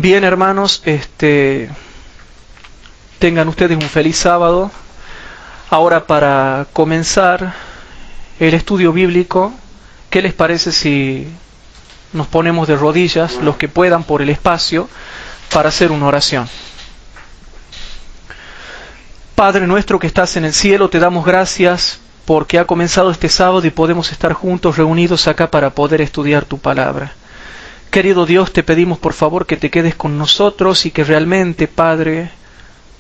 Bien, hermanos, tengan ustedes un feliz sábado. Ahora, para comenzar el estudio bíblico, ¿qué les parece si nos ponemos de rodillas, los que puedan, por el espacio, para hacer una oración? Padre nuestro que estás en el cielo, te damos gracias porque ha comenzado este sábado y podemos estar juntos, reunidos acá para poder estudiar tu palabra. Querido Dios, te pedimos por favor que te quedes con nosotros y que realmente, Padre,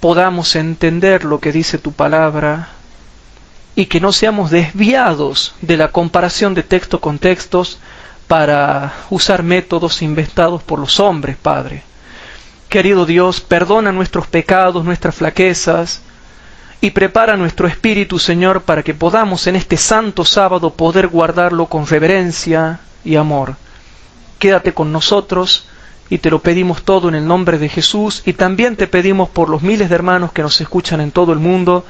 podamos entender lo que dice tu palabra y que no seamos desviados de la comparación de texto con textos para usar métodos inventados por los hombres, Padre. Querido Dios, perdona nuestros pecados, nuestras flaquezas, y prepara nuestro espíritu, Señor, para que podamos en este santo sábado poder guardarlo con reverencia y amor. Quédate con nosotros y te lo pedimos todo en el nombre de Jesús, y también te pedimos por los miles de hermanos que nos escuchan en todo el mundo,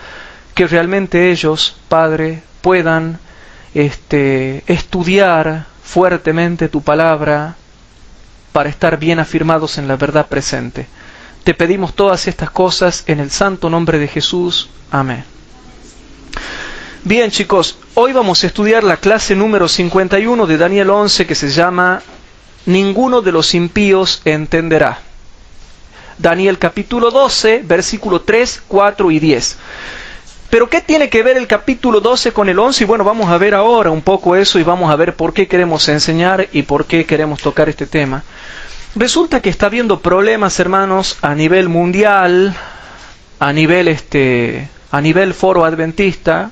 que realmente ellos, Padre, puedan estudiar fuertemente tu palabra para estar bien afirmados en la verdad presente. Te pedimos todas estas cosas en el santo nombre de Jesús. Amén. Bien, chicos, hoy vamos a estudiar la clase número 51 de Daniel 11, que se llama Ninguno de los impíos entenderá. Daniel capítulo 12, versículo 3, 4 y 10. ¿Pero qué tiene que ver el capítulo 12 con el 11? Y bueno, vamos a ver ahora un poco eso y vamos a ver por qué queremos enseñar y por qué queremos tocar este tema. Resulta que está habiendo problemas, hermanos, a nivel mundial, a nivel foro adventista,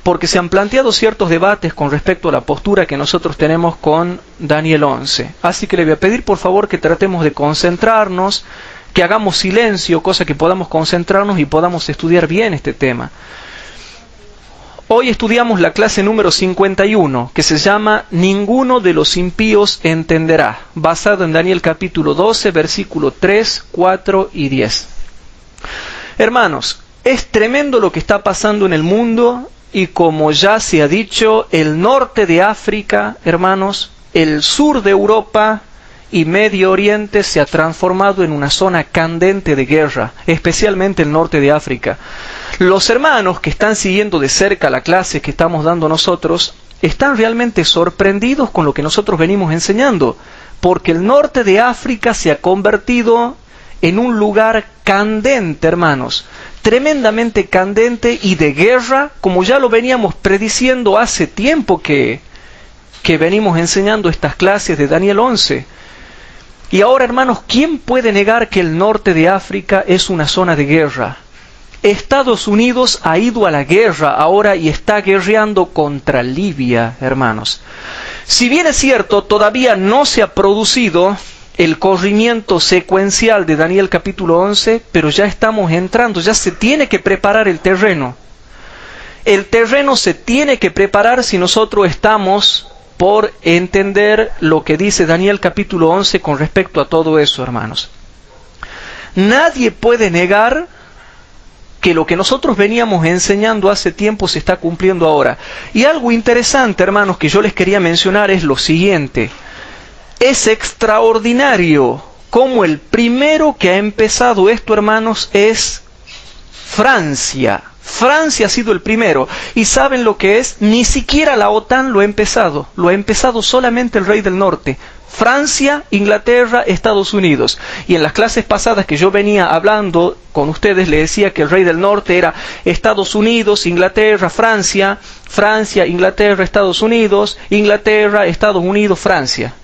porque se han planteado ciertos debates con respecto a la postura que nosotros tenemos con Daniel 11. Así que le voy a pedir por favor que tratemos de concentrarnos, que hagamos silencio, cosa que podamos concentrarnos y podamos estudiar bien este tema. Hoy estudiamos la clase número 51, que se llama Ninguno de los impíos entenderá, basado en Daniel capítulo 12, versículo 3, 4 y 10. Hermanos, es tremendo lo que está pasando en el mundo, y como ya se ha dicho, el norte de África, hermanos, el sur de Europa y Medio Oriente se ha transformado en una zona candente de guerra, especialmente el norte de África. Los hermanos que están siguiendo de cerca la clase que estamos dando nosotros están realmente sorprendidos con lo que nosotros venimos enseñando, porque el norte de África se ha convertido en un lugar candente, hermanos, tremendamente candente y de guerra, como ya lo veníamos prediciendo hace tiempo que venimos enseñando estas clases de Daniel 11. Y ahora, hermanos, ¿quién puede negar que el norte de África es una zona de guerra? Estados Unidos ha ido a la guerra ahora y está guerreando contra Libia, hermanos. Si bien es cierto, todavía no se ha producido el corrimiento secuencial de Daniel capítulo 11, pero ya estamos entrando, ya se tiene que preparar el terreno. El terreno se tiene que preparar si nosotros estamos por entender lo que dice Daniel capítulo 11 con respecto a todo eso, hermanos. Nadie puede negar que lo que nosotros veníamos enseñando hace tiempo se está cumpliendo ahora. Y algo interesante, hermanos, que yo les quería mencionar es lo siguiente. Es extraordinario cómo el primero que ha empezado esto, hermanos, es Francia. Francia ha sido el primero. ¿Y saben lo que es? Ni siquiera la OTAN lo ha empezado. Lo ha empezado solamente el rey del norte. Francia, Inglaterra, Estados Unidos. Y en las clases pasadas que yo venía hablando con ustedes, le decía que el rey del norte era Estados Unidos, Inglaterra, Francia, Francia, Inglaterra, Estados Unidos, Inglaterra, Estados Unidos, Francia.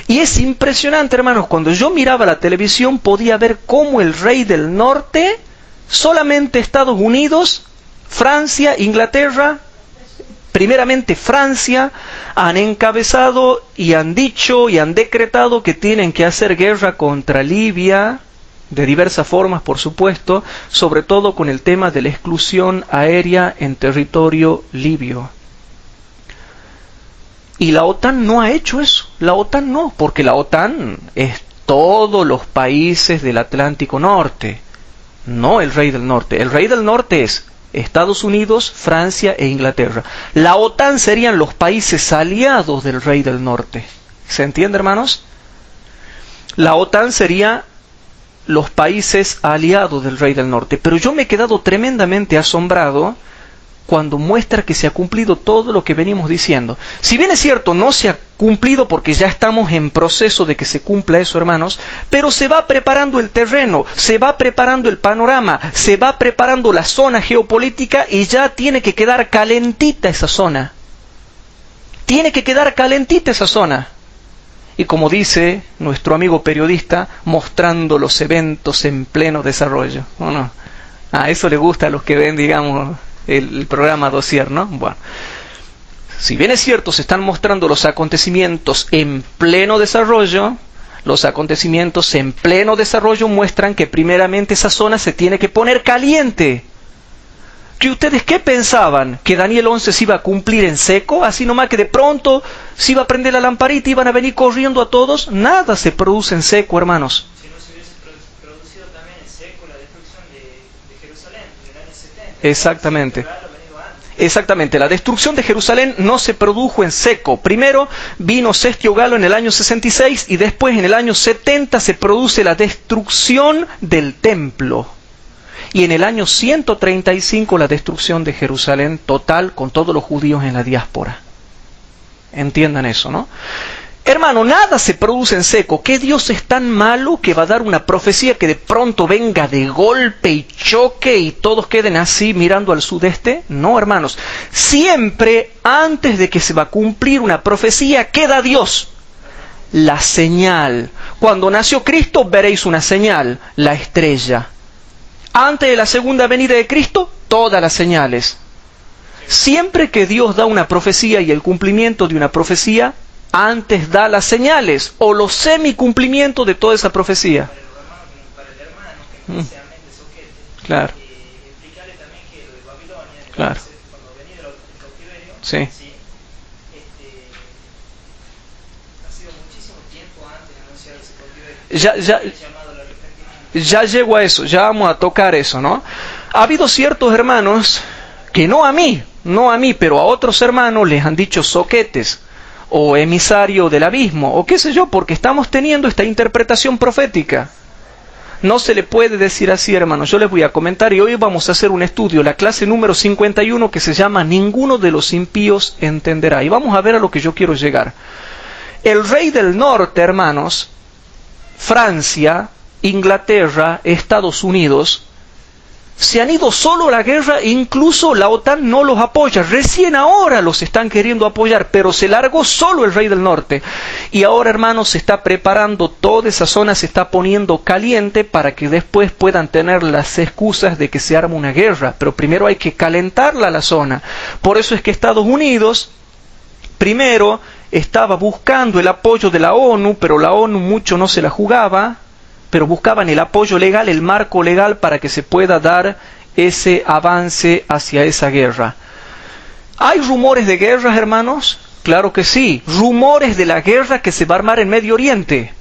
Y es impresionante, hermanos, cuando yo miraba la televisión podía ver cómo el rey del norte, solamente Estados Unidos, Francia, Inglaterra, primeramente Francia, han encabezado y han dicho y han decretado que tienen que hacer guerra contra Libia, de diversas formas, por supuesto, sobre todo con el tema de la exclusión aérea en territorio libio. Y la OTAN no ha hecho eso. La OTAN no, porque la OTAN es todos los países del Atlántico Norte, no el rey del norte. El rey del norte es Estados Unidos, Francia e Inglaterra. La OTAN serían los países aliados del rey del norte. ¿Se entiende, hermanos? La OTAN sería los países aliados del Rey del Norte. Pero yo me he quedado tremendamente asombrado cuando muestra que se ha cumplido todo lo que venimos diciendo. Si bien es cierto, no se ha cumplido porque ya estamos en proceso de que se cumpla eso, hermanos, pero se va preparando el terreno, se va preparando el panorama, se va preparando la zona geopolítica y ya tiene que quedar calentita esa zona. Tiene que quedar calentita esa zona. Y como dice nuestro amigo periodista, mostrando los eventos en pleno desarrollo. ¿O no? A eso le gusta a los que ven, digamos, el programa Dossier, ¿no? Bueno, si bien es cierto, se están mostrando los acontecimientos en pleno desarrollo, los acontecimientos en pleno desarrollo muestran que primeramente esa zona se tiene que poner caliente. ¿Que ustedes qué pensaban? ¿Que Daniel 11 se iba a cumplir en seco? Así nomás que de pronto se iba a prender la lamparita y iban a venir corriendo a todos. Nada se produce en seco, hermanos. Si no se hubiese producido también en seco la destrucción de Jerusalén en el año 70. Exactamente. Exactamente, la destrucción de Jerusalén no se produjo en seco. Primero vino Sestio Galo en el año 66 y después en el año 70 se produce la destrucción del templo. Y en el año 135 la destrucción de Jerusalén total con todos los judíos en la diáspora. Entiendan eso, ¿no? Hermano, nada se produce en seco. ¿Qué Dios es tan malo que va a dar una profecía que de pronto venga de golpe y choque y todos queden así mirando al sudeste? No, hermanos. Siempre antes de que se va a cumplir una profecía queda Dios. La señal. Cuando nació Cristo veréis una señal, la estrella. Antes de la segunda venida de Cristo, todas las señales. Siempre que Dios da una profecía y el cumplimiento de una profecía, antes da las señales o los semicumplimientos de toda esa profecía. Para el hermano que no sea mente soquete, Claro. explicarle también que lo de Babilonia, Claro. cuando venía el cautiverio, Sí. ha sido muchísimo tiempo antes de anunciar ese cautiverio. Llamado al arrepentimiento. Ya llego a eso, ya vamos a tocar eso, ¿no? Ha habido ciertos hermanos que no a mí, pero a otros hermanos les han dicho soquetes o emisario del abismo, o qué sé yo, porque estamos teniendo esta interpretación profética. No se le puede decir así, hermanos. Yo les voy a comentar y hoy vamos a hacer un estudio, la clase número 51, que se llama Ninguno de los impíos entenderá. Y vamos a ver a lo que yo quiero llegar. El rey del norte, hermanos, Francia, Inglaterra, Estados Unidos, se han ido solo a la guerra, incluso la OTAN no los apoya. Recién ahora los están queriendo apoyar, pero se largó solo el rey del norte. Y ahora, hermanos, se está preparando toda esa zona, se está poniendo caliente para que después puedan tener las excusas de que se arma una guerra. Pero primero hay que calentarla la zona. Por eso es que Estados Unidos, primero, estaba buscando el apoyo de la ONU, pero la ONU mucho no se la jugaba. Pero buscaban el apoyo legal, el marco legal para que se pueda dar ese avance hacia esa guerra. ¿Hay rumores de guerras, hermanos? Claro que sí. Rumores de la guerra que se va a armar en Medio Oriente.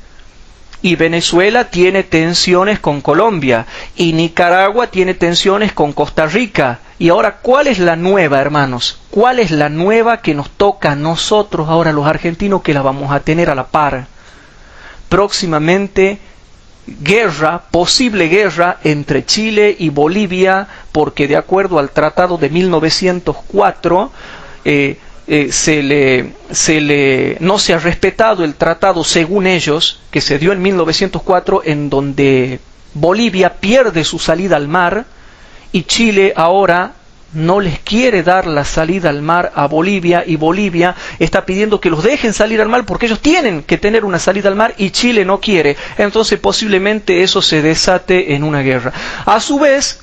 Y Venezuela tiene tensiones con Colombia. Y Nicaragua tiene tensiones con Costa Rica. Y ahora, ¿cuál es la nueva, hermanos? ¿Cuál es la nueva que nos toca a nosotros, ahora los argentinos, que la vamos a tener a la par? Próximamente, guerra, posible guerra entre Chile y Bolivia, porque de acuerdo al tratado de 1904 no se ha respetado el tratado, según ellos, que se dio en 1904, en donde Bolivia pierde su salida al mar y Chile ahora no les quiere dar la salida al mar a Bolivia, y Bolivia está pidiendo que los dejen salir al mar porque ellos tienen que tener una salida al mar y Chile no quiere. Entonces posiblemente eso se desate en una guerra. A su vez,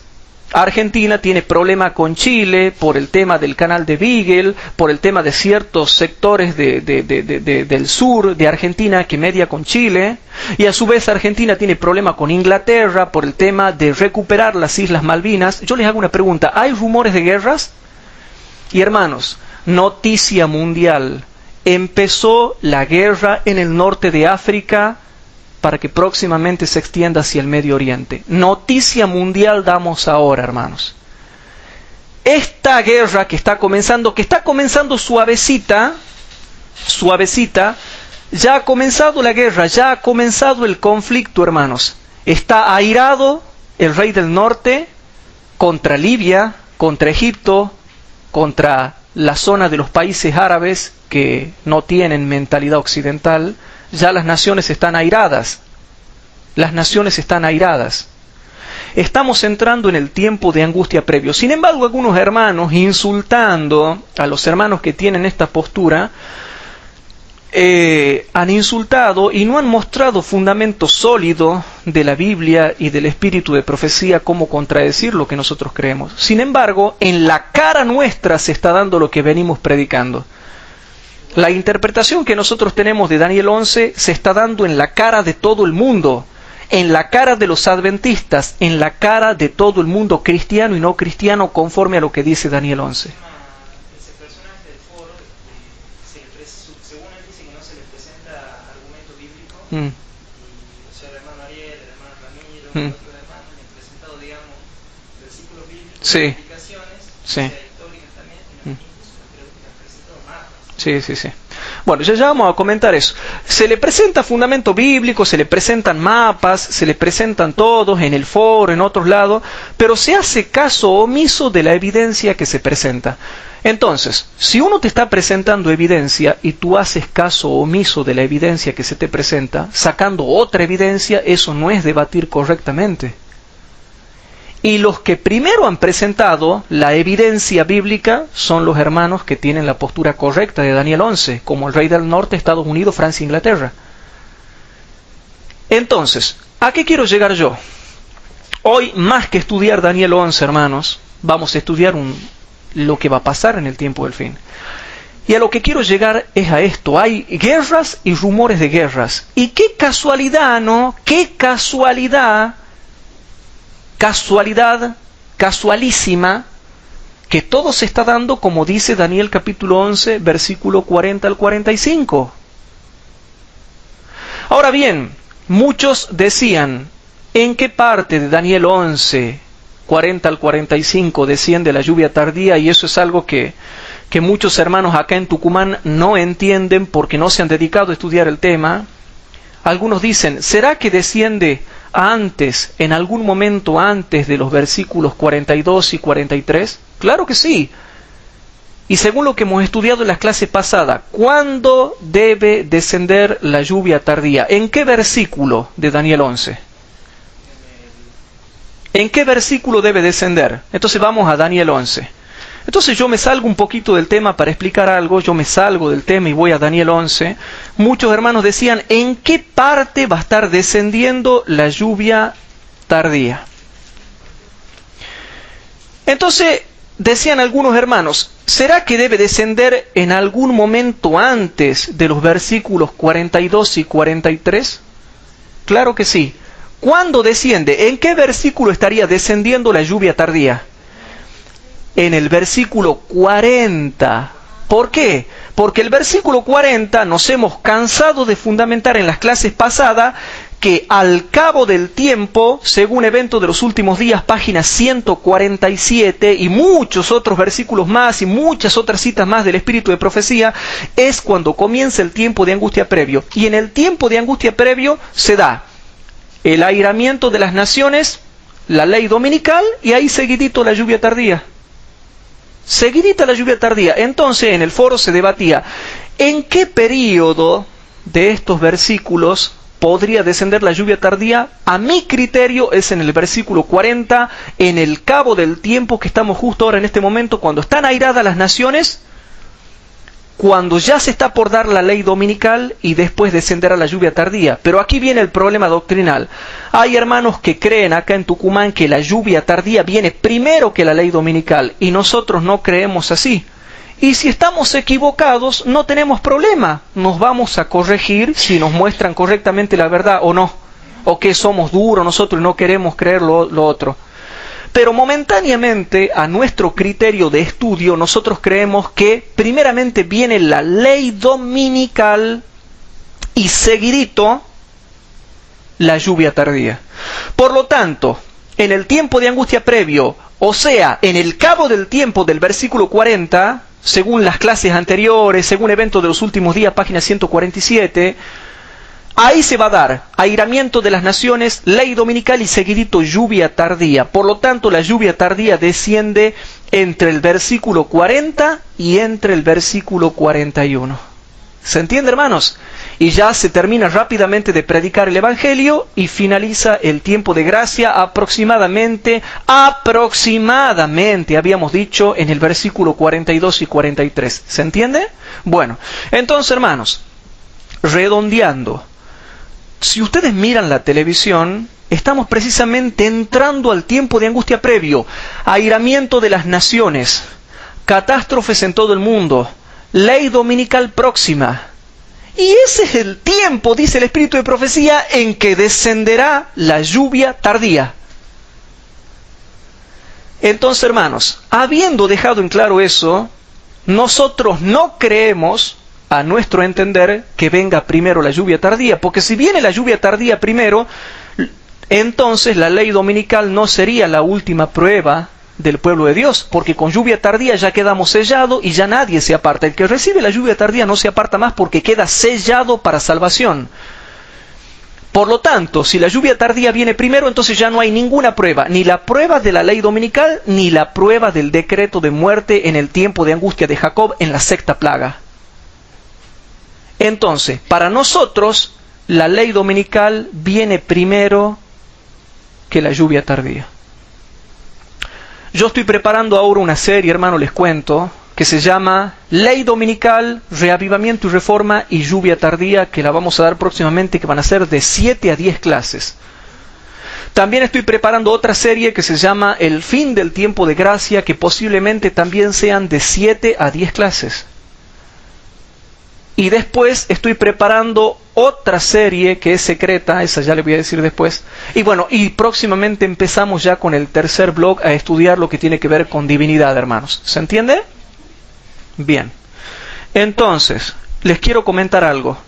Argentina tiene problema con Chile por el tema del canal de Beagle, por el tema de ciertos sectores del sur de Argentina que media con Chile, y a su vez Argentina tiene problema con Inglaterra por el tema de recuperar las Islas Malvinas. Yo les hago una pregunta, ¿hay rumores de guerras? Y hermanos, noticia mundial, empezó la guerra en el norte de África para que próximamente se extienda hacia el Medio Oriente. Noticia mundial damos ahora, hermanos. Esta guerra que está comenzando suavecita, Ya ha comenzado la guerra, ya ha comenzado el conflicto, hermanos. Está airado el rey del norte contra Libia, contra Egipto, contra la zona de los países árabes que no tienen mentalidad occidental. Ya las naciones están airadas. Las naciones están airadas. Estamos entrando en el tiempo de angustia previo. Sin embargo, algunos hermanos, insultando a los hermanos que tienen esta postura, han insultado y no han mostrado fundamento sólido de la Biblia y del espíritu de profecía como contradecir lo que nosotros creemos. Sin embargo, en la cara nuestra se está dando lo que venimos predicando. La interpretación que nosotros tenemos de Daniel 11 se está dando en la cara de todo el mundo, en la cara de los adventistas, en la cara de todo el mundo cristiano y no cristiano, conforme a lo que dice Daniel 11. Ese personaje del foro, según él dice que no se le presenta argumento bíblico, y, o sea, el hermano Ariel, el hermano Ramiro, otros hermanos le han presentado, digamos, versículos bíblicos, Sí. explicaciones, Sí. o sea, históricas también, y incluso creo que le han presentado mapas. Sí, sí, sí. Bueno, ya vamos a comentar eso. Se le presenta fundamento bíblico, se le presentan mapas, se le presentan todos en el foro, en otros lados, pero se hace caso omiso de la evidencia que se presenta. Entonces, si uno te está presentando evidencia y tú haces caso omiso de la evidencia que se te presenta, sacando otra evidencia, eso no es debatir correctamente. Y los que primero han presentado la evidencia bíblica son los hermanos que tienen la postura correcta de Daniel 11, como el rey del norte, Estados Unidos, Francia e Inglaterra. Entonces, ¿a qué quiero llegar yo? Hoy, más que estudiar Daniel 11, hermanos, vamos a estudiar lo que va a pasar en el tiempo del fin. Y a lo que quiero llegar es a esto. Hay guerras y rumores de guerras. Y qué casualidad, ¿no? Qué casualidad, casualísima, que todo se está dando como dice Daniel capítulo 11, versículo 40 al 45. Ahora bien, muchos decían, ¿en qué parte de Daniel 11, 40 al 45 desciende la lluvia tardía? Y eso es algo que muchos hermanos acá en Tucumán no entienden porque no se han dedicado a estudiar el tema. Algunos dicen, ¿será que desciende antes, en algún momento antes de los versículos 42 y 43? Claro que sí. Y según lo que hemos estudiado en las clases pasadas, ¿cuándo debe descender la lluvia tardía? ¿En qué versículo de Daniel 11? ¿En qué versículo debe descender? Entonces vamos a Daniel 11. Entonces yo me salgo un poquito del tema para explicar algo, yo me salgo del tema y voy a Daniel 11. Muchos hermanos decían, ¿en qué parte va a estar descendiendo la lluvia tardía? Entonces decían algunos hermanos, ¿será que debe descender en algún momento antes de los versículos 42 y 43? Claro que sí. ¿Cuándo desciende? ¿En qué versículo estaría descendiendo la lluvia tardía? En el versículo 40. ¿Por qué? Porque el versículo 40 nos hemos cansado de fundamentar en las clases pasadas que al cabo del tiempo, según Evento de los Últimos Días, página 147 y muchos otros versículos más y muchas otras citas más del Espíritu de Profecía, es cuando comienza el tiempo de angustia previo. Y en el tiempo de angustia previo se da el airamiento de las naciones, la ley dominical y ahí seguidito la lluvia tardía. Seguidita la lluvia tardía. Entonces en el foro se debatía ¿en qué periodo de estos versículos podría descender la lluvia tardía? A mi criterio es en el versículo 40, en el cabo del tiempo que estamos justo ahora en este momento, cuando están airadas las naciones, cuando ya se está por dar la ley dominical y después descenderá la lluvia tardía. Pero aquí viene el problema doctrinal. Hay hermanos que creen acá en Tucumán que la lluvia tardía viene primero que la ley dominical y nosotros no creemos así. Y si estamos equivocados, no tenemos problema. Nos vamos a corregir si nos muestran correctamente la verdad o no. O que somos duros nosotros y no queremos creer lo otro. Pero momentáneamente, a nuestro criterio de estudio, nosotros creemos que primeramente viene la ley dominical y seguidito la lluvia tardía. Por lo tanto, en el tiempo de angustia previo, o sea, en el cabo del tiempo del versículo 40, según las clases anteriores, según eventos de los últimos días, página 147, ahí se va a dar airamiento de las naciones, ley dominical y seguidito lluvia tardía. Por lo tanto, la lluvia tardía desciende entre el versículo 40 y entre el versículo 41. ¿Se entiende, hermanos? Y ya se termina rápidamente de predicar el Evangelio y finaliza el tiempo de gracia aproximadamente, habíamos dicho en el versículo 42 y 43. ¿Se entiende? Bueno, entonces, hermanos, redondeando, si ustedes miran la televisión, estamos precisamente entrando al tiempo de angustia previo, airamiento de las naciones, catástrofes en todo el mundo, ley dominical próxima. Y ese es el tiempo, dice el Espíritu de Profecía, en que descenderá la lluvia tardía. Entonces, hermanos, habiendo dejado en claro eso, nosotros no creemos, a nuestro entender, que venga primero la lluvia tardía, porque si viene la lluvia tardía primero, entonces la ley dominical no sería la última prueba del pueblo de Dios, porque con lluvia tardía ya quedamos sellados y ya nadie se aparta. El que recibe la lluvia tardía no se aparta más porque queda sellado para salvación. Por lo tanto, si la lluvia tardía viene primero, entonces ya no hay ninguna prueba, ni la prueba de la ley dominical, ni la prueba del decreto de muerte en el tiempo de angustia de Jacob en la sexta plaga. Entonces, para nosotros, la ley dominical viene primero que la lluvia tardía. Yo estoy preparando ahora una serie, hermano, les cuento, que se llama Ley Dominical, Reavivamiento y Reforma y Lluvia Tardía, que la vamos a dar próximamente, que van a ser de 7 a 10 clases. También estoy preparando otra serie que se llama El Fin del Tiempo de Gracia, que posiblemente también sean de 7 a 10 clases. Y después estoy preparando otra serie que es secreta, esa ya le voy a decir después. Y bueno, y próximamente empezamos ya con el tercer blog a estudiar lo que tiene que ver con divinidad, hermanos. ¿Se entiende? Bien. Entonces, les quiero comentar algo.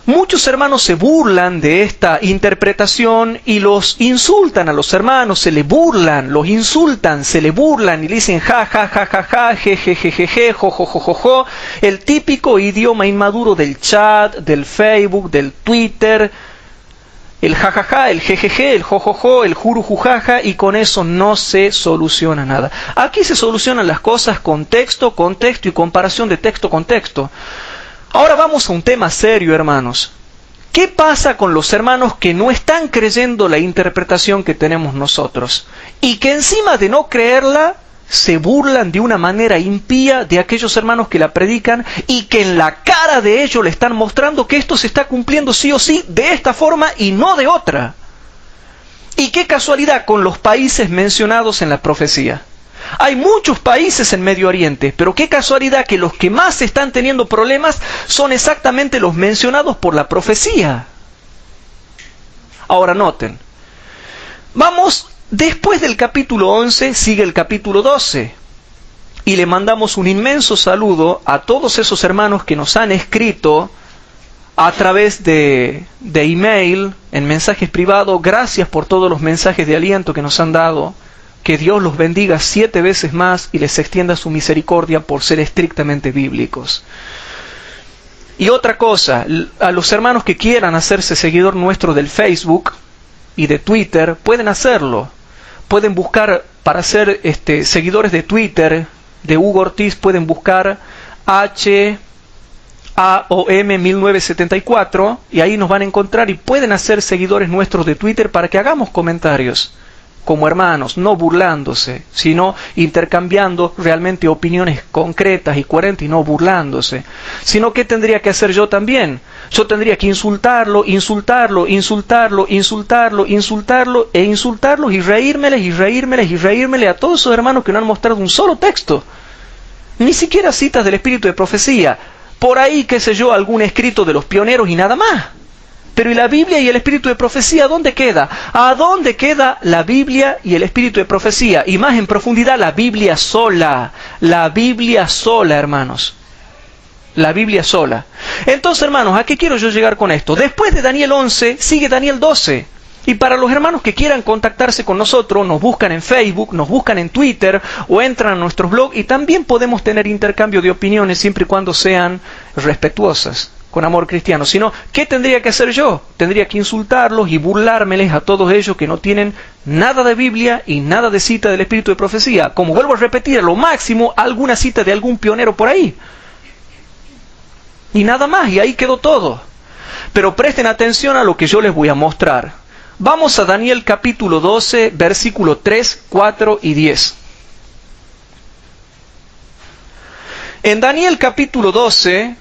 Muchos hermanos se burlan de esta interpretación y los insultan a los hermanos, se le burlan, los insultan, se le burlan y le dicen ja, ja, ja, ja, ja, je, je, je, je, je, jo, jo, jo, jo, jo. El típico idioma inmaduro del chat, del Facebook, del Twitter, el ja, ja, ja, el je, je, je, el jo, jo, jo, el juru, jujaja, y con eso no se soluciona nada. Aquí se solucionan las cosas con texto, contexto y comparación de texto con texto. Ahora vamos a un tema serio, hermanos. ¿Qué pasa con los hermanos que no están creyendo la interpretación que tenemos nosotros? Y que encima de no creerla, se burlan de una manera impía de aquellos hermanos que la predican y que en la cara de ellos le están mostrando que esto se está cumpliendo sí o sí de esta forma y no de otra. Y qué casualidad con los países mencionados en la profecía. Hay muchos países en Medio Oriente, pero qué casualidad que los que más están teniendo problemas son exactamente los mencionados por la profecía. Ahora noten, vamos, después del capítulo 11 sigue el capítulo 12, y le mandamos un inmenso saludo a todos esos hermanos que nos han escrito a través de email, en mensajes privados. Gracias por todos los mensajes de aliento que nos han dado. Que Dios los bendiga 7 veces más y les extienda su misericordia por ser estrictamente bíblicos. Y otra cosa, a los hermanos que quieran hacerse seguidor nuestro del Facebook y de Twitter, pueden hacerlo. Pueden buscar, para ser seguidores de Twitter, de Hugo Ortiz, pueden buscar HAOM1974 y ahí nos van a encontrar y pueden hacer seguidores nuestros de Twitter para que hagamos comentarios. Como hermanos, no burlándose, sino intercambiando realmente opiniones concretas y coherentes y no burlándose. Sino, ¿qué tendría que hacer yo también? Yo tendría que insultarlo y reírmele a todos esos hermanos que no han mostrado un solo texto. Ni siquiera citas del Espíritu de Profecía. Por ahí, qué sé yo, algún escrito de los pioneros y nada más. Pero ¿y la Biblia y el Espíritu de Profecía dónde queda? ¿A dónde queda la Biblia y el Espíritu de Profecía? Y más en profundidad, la Biblia sola. La Biblia sola, hermanos. La Biblia sola. Entonces, hermanos, ¿a qué quiero yo llegar con esto? Después de Daniel 11, sigue Daniel 12. Y para los hermanos que quieran contactarse con nosotros, nos buscan en Facebook, nos buscan en Twitter o entran a nuestros blogs y también podemos tener intercambio de opiniones siempre y cuando sean respetuosas, con amor cristiano. Si no, ¿qué tendría que hacer yo? Tendría que insultarlos y burlármeles a todos ellos que no tienen nada de Biblia y nada de cita del Espíritu de Profecía. Como vuelvo a repetir, a lo máximo alguna cita de algún pionero por ahí. Y nada más, y ahí quedó todo. Pero presten atención a lo que yo les voy a mostrar. Vamos a Daniel capítulo 12, versículo 3, 4 y 10. En Daniel capítulo 12,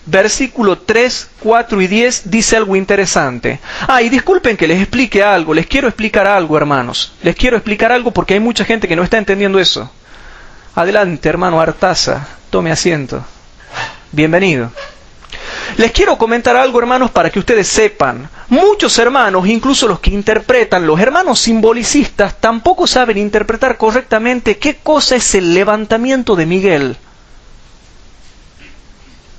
versículo 3, 4 y 10 dice algo interesante. Y disculpen que les explique algo, les quiero explicar algo, hermanos. Les quiero explicar algo porque hay mucha gente que no está entendiendo eso. Adelante, hermano Artaza, tome asiento. Bienvenido. Les quiero comentar algo, hermanos, para que ustedes sepan. Muchos hermanos, incluso los que interpretan, los hermanos simbolicistas, tampoco saben interpretar correctamente qué cosa es el levantamiento de Miguel.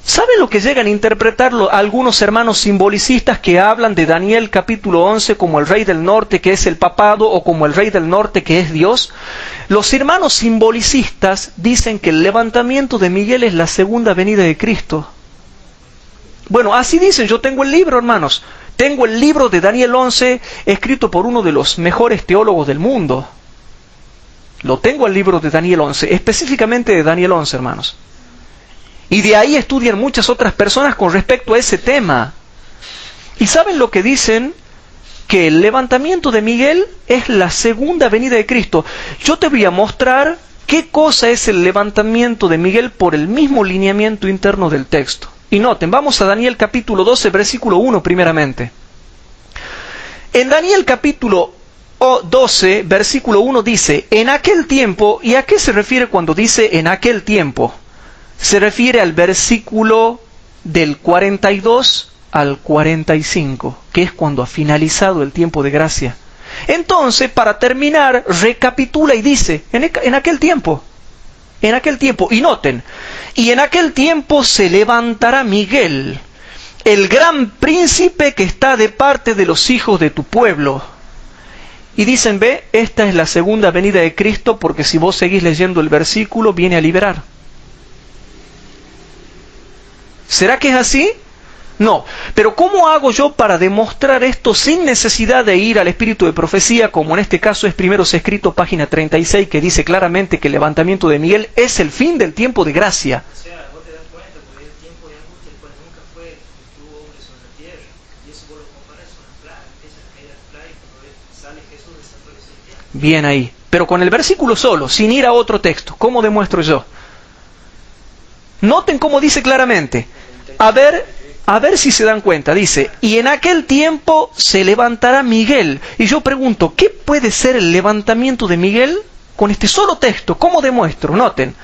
¿Saben lo que llegan a interpretar algunos hermanos simbolicistas que hablan de Daniel capítulo 11 como el rey del norte que es el papado o como el rey del norte que es Dios? Los hermanos simbolicistas dicen que el levantamiento de Miguel es la segunda venida de Cristo. Bueno, así dicen, yo tengo el libro, hermanos. Tengo el libro de Daniel 11, escrito por uno de los mejores teólogos del mundo. Lo tengo el libro de Daniel 11, específicamente de Daniel 11, hermanos. Y de ahí estudian muchas otras personas con respecto a ese tema. ¿Y saben lo que dicen? Que el levantamiento de Miguel es la segunda venida de Cristo. Yo te voy a mostrar qué cosa es el levantamiento de Miguel por el mismo lineamiento interno del texto. Y noten, vamos a Daniel capítulo 12, versículo 1 primeramente. En Daniel capítulo 12, versículo 1 dice, en aquel tiempo, ¿y a qué se refiere cuando dice en aquel tiempo? Se refiere al versículo del 42 al 45, que es cuando ha finalizado el tiempo de gracia. Entonces, para terminar, recapitula y dice, en aquel tiempo. En aquel tiempo, y noten, y en aquel tiempo se levantará Miguel, el gran príncipe que está de parte de los hijos de tu pueblo. Y dicen, ve, esta es la segunda venida de Cristo, porque si vos seguís leyendo el versículo, viene a liberar. ¿Será que es así? No. Pero ¿cómo hago yo para demostrar esto sin necesidad de ir al Espíritu de Profecía, como en este caso es Primeros Escritos, página 36, que dice claramente que el levantamiento de Miguel es el fin del tiempo de gracia? O sea, vos te das cuenta, porque el tiempo de angustia, el cual nunca fue que hubo hombres sobre la tierra. Y eso vos lo comparas con las plagas, empiezan a caer las plagas y cuando sale Jesús desaparece el tiempo. Bien ahí. Pero con el versículo solo, sin ir a otro texto. ¿Cómo demuestro yo? Noten cómo dice claramente. A ver si se dan cuenta, dice, y en aquel tiempo se levantará Miguel. Y yo pregunto, ¿qué puede ser el levantamiento de Miguel con este solo texto? ¿Cómo demuestro? Noten,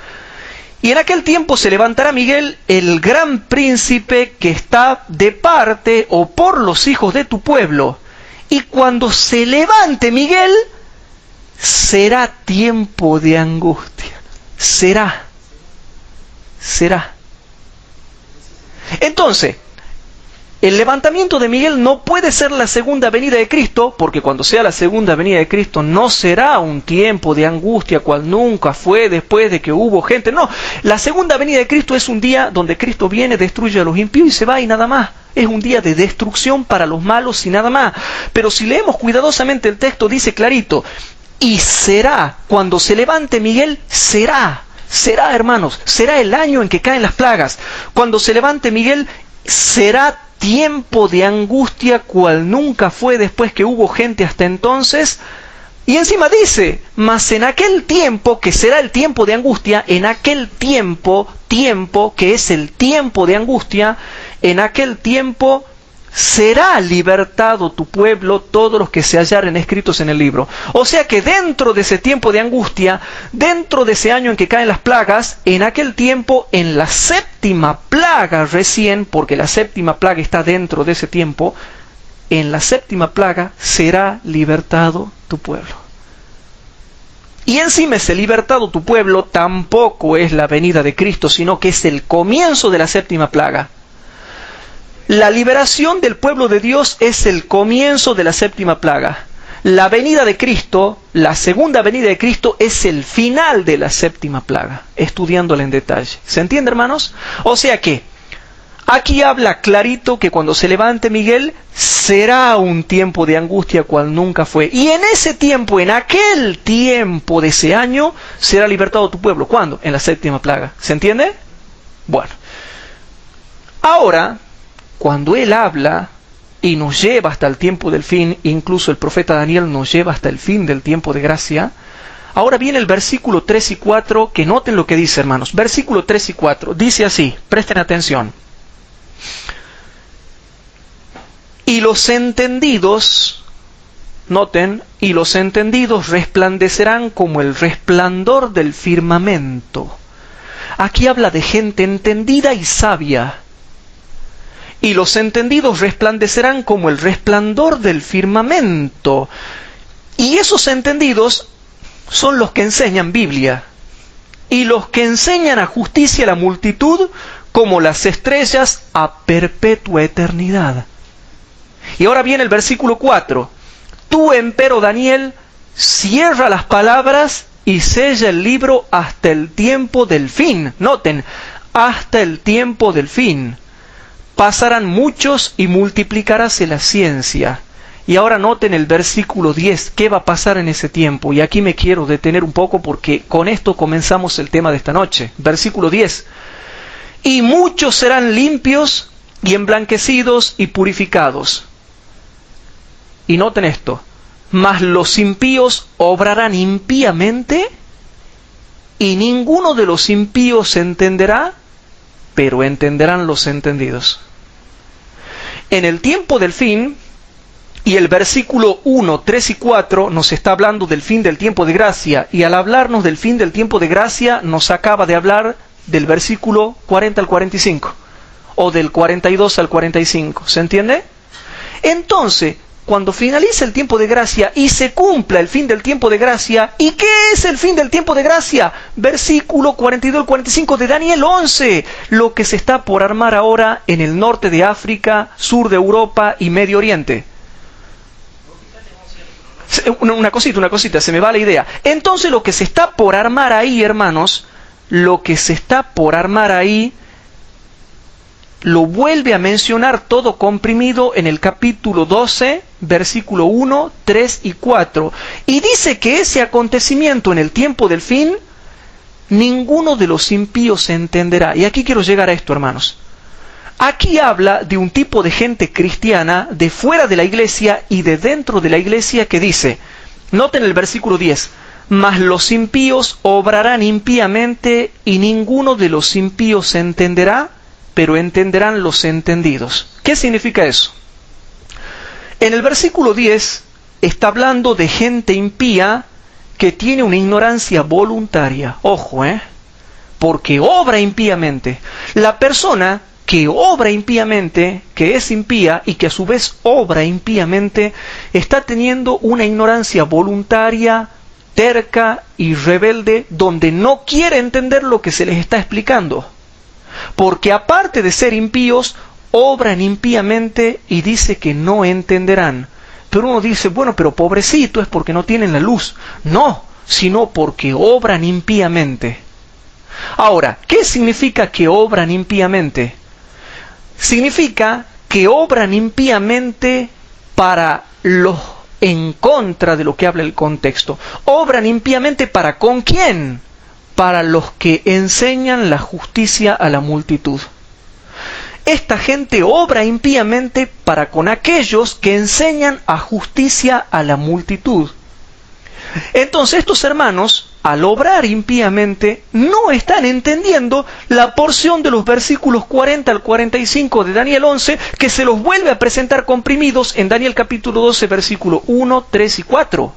y en aquel tiempo se levantará Miguel, el gran príncipe que está de parte o por los hijos de tu pueblo. Y cuando se levante Miguel, será tiempo de angustia. Será. Entonces, el levantamiento de Miguel no puede ser la segunda venida de Cristo, porque cuando sea la segunda venida de Cristo no será un tiempo de angustia cual nunca fue después de que hubo gente. No, la segunda venida de Cristo es un día donde Cristo viene, destruye a los impíos y se va y nada más. Es un día de destrucción para los malos y nada más. Pero si leemos cuidadosamente el texto, dice clarito, y será, cuando se levante Miguel, será, hermanos, será el año en que caen las plagas. Cuando se levante Miguel, será tiempo de angustia cual nunca fue después que hubo gente hasta entonces. Y encima dice, mas en aquel tiempo, que será el tiempo de angustia, en aquel tiempo que es el tiempo de angustia, en aquel tiempo será libertado tu pueblo, todos los que se hallaren escritos en el libro. O sea que dentro de ese tiempo de angustia, dentro de ese año en que caen las plagas, en aquel tiempo, en la séptima plaga recién, porque la séptima plaga está dentro de ese tiempo, en la séptima plaga será libertado tu pueblo. Y encima ese libertado tu pueblo tampoco es la venida de Cristo, sino que es el comienzo de la séptima plaga. La liberación del pueblo de Dios es el comienzo de la séptima plaga. La venida de Cristo, la segunda venida de Cristo, es el final de la séptima plaga, estudiándola en detalle. ¿Se entiende, hermanos? O sea que, aquí habla clarito que cuando se levante Miguel, será un tiempo de angustia cual nunca fue. Y en ese tiempo, en aquel tiempo de ese año, será libertado tu pueblo. ¿Cuándo? En la séptima plaga. ¿Se entiende? Bueno. Ahora, cuando él habla y nos lleva hasta el tiempo del fin, incluso el profeta Daniel nos lleva hasta el fin del tiempo de gracia, ahora viene el versículo 3 y 4, que noten lo que dice, hermanos. Versículo 3 y 4, dice así, presten atención. Y los entendidos, noten, y los entendidos resplandecerán como el resplandor del firmamento. Aquí habla de gente entendida y sabia. Y los entendidos resplandecerán como el resplandor del firmamento. Y esos entendidos son los que enseñan Biblia. Y los que enseñan a justicia a la multitud como las estrellas a perpetua eternidad. Y ahora viene el versículo 4. Tú, empero Daniel, cierra las palabras y sella el libro hasta el tiempo del fin. Noten, hasta el tiempo del fin. Pasarán muchos y multiplicaráse la ciencia. Y ahora noten el versículo 10, ¿qué va a pasar en ese tiempo? Y aquí me quiero detener un poco porque con esto comenzamos el tema de esta noche. Versículo 10. Y muchos serán limpios y emblanquecidos y purificados. Y noten esto, mas los impíos obrarán impíamente y ninguno de los impíos entenderá, pero entenderán los entendidos. En el tiempo del fin, y el versículo 1, 3 y 4 nos está hablando del fin del tiempo de gracia, y al hablarnos del fin del tiempo de gracia nos acaba de hablar del versículo 40 al 45, o del 42 al 45, ¿se entiende? Entonces, cuando finalice el tiempo de gracia y se cumpla el fin del tiempo de gracia, ¿y qué es el fin del tiempo de gracia? Versículo 42 al 45 de Daniel 11, lo que se está por armar ahora en el norte de África, sur de Europa y Medio Oriente. Una cosita, se me va la idea. Entonces lo que se está por armar ahí, hermanos, lo que se está por armar ahí, lo vuelve a mencionar todo comprimido en el capítulo 12, versículo 1, 3 y 4. Y dice que ese acontecimiento en el tiempo del fin, ninguno de los impíos se entenderá. Y aquí quiero llegar a esto, hermanos. Aquí habla de un tipo de gente cristiana de fuera de la iglesia y de dentro de la iglesia que dice, noten el versículo 10, mas los impíos obrarán impíamente y ninguno de los impíos se entenderá, pero entenderán los entendidos. ¿Qué significa eso? En el versículo 10 está hablando de gente impía que tiene una ignorancia voluntaria. Ojo, porque obra impíamente. La persona que obra impíamente, que es impía y que a su vez obra impíamente, está teniendo una ignorancia voluntaria, terca y rebelde, donde no quiere entender lo que se les está explicando. Porque aparte de ser impíos, obran impíamente y dice que no entenderán. Pero uno dice, bueno, pero pobrecito, es porque no tienen la luz. No, sino porque obran impíamente. Ahora, ¿qué significa que obran impíamente? Significa que obran impíamente para los en contra de lo que habla el contexto. Obran impíamente para ¿con quién? Para los que enseñan la justicia a la multitud. Esta gente obra impíamente para con aquellos que enseñan a justicia a la multitud. Entonces estos hermanos, al obrar impíamente, no están entendiendo la porción de los versículos 40 al 45 de Daniel 11, que se los vuelve a presentar comprimidos en Daniel capítulo 12, versículo 1, 3 y 4.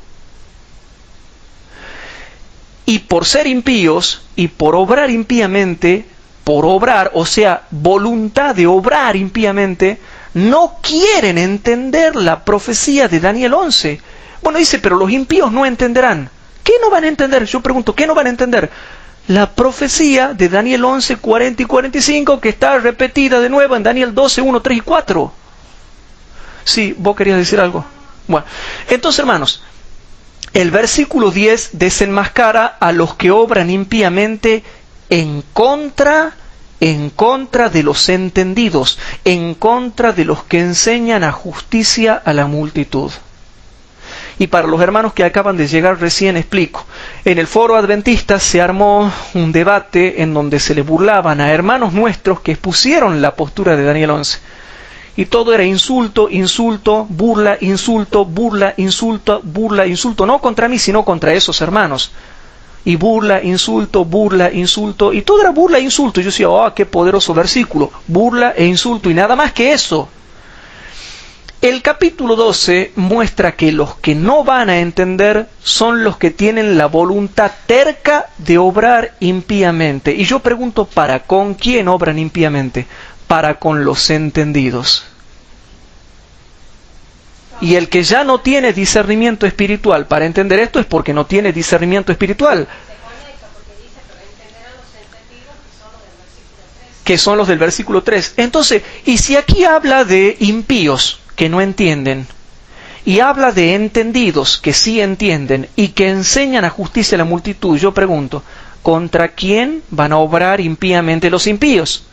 Y por ser impíos y por obrar impíamente, por obrar, o sea, voluntad de obrar impíamente, no quieren entender la profecía de Daniel 11. Bueno, dice, pero los impíos no entenderán. ¿Qué no van a entender? Yo pregunto, ¿qué no van a entender? la profecía de Daniel 11, 40 y 45, que está repetida de nuevo en Daniel 12, 1, 3 y 4. Sí, ¿vos querías decir algo? Bueno, entonces, hermanos, el versículo 10 desenmascara a los que obran impíamente en contra de los entendidos, en contra de los que enseñan a justicia a la multitud. Y para los hermanos que acaban de llegar recién explico. En el foro adventista se armó un debate en donde se le burlaban a hermanos nuestros que expusieron la postura de Daniel 11. Y todo era insulto, insulto, burla, insulto, burla, insulto, burla, insulto. No contra mí, sino contra esos hermanos. Y burla, insulto, y todo era burla e insulto. Y yo decía, oh, qué poderoso versículo. Burla e insulto y nada más que eso. El capítulo 12 muestra que los que no van a entender son los que tienen la voluntad terca de obrar impíamente. Y yo pregunto, ¿para con quién obran impíamente? Para con los entendidos. Y el que ya no tiene discernimiento espiritual para entender esto es porque no tiene discernimiento espiritual. Que son los del versículo 3. Entonces, y si aquí habla de impíos que no entienden, y habla de entendidos que sí entienden, y que enseñan a justicia a la multitud, yo pregunto, ¿contra quién van a obrar impíamente los impíos?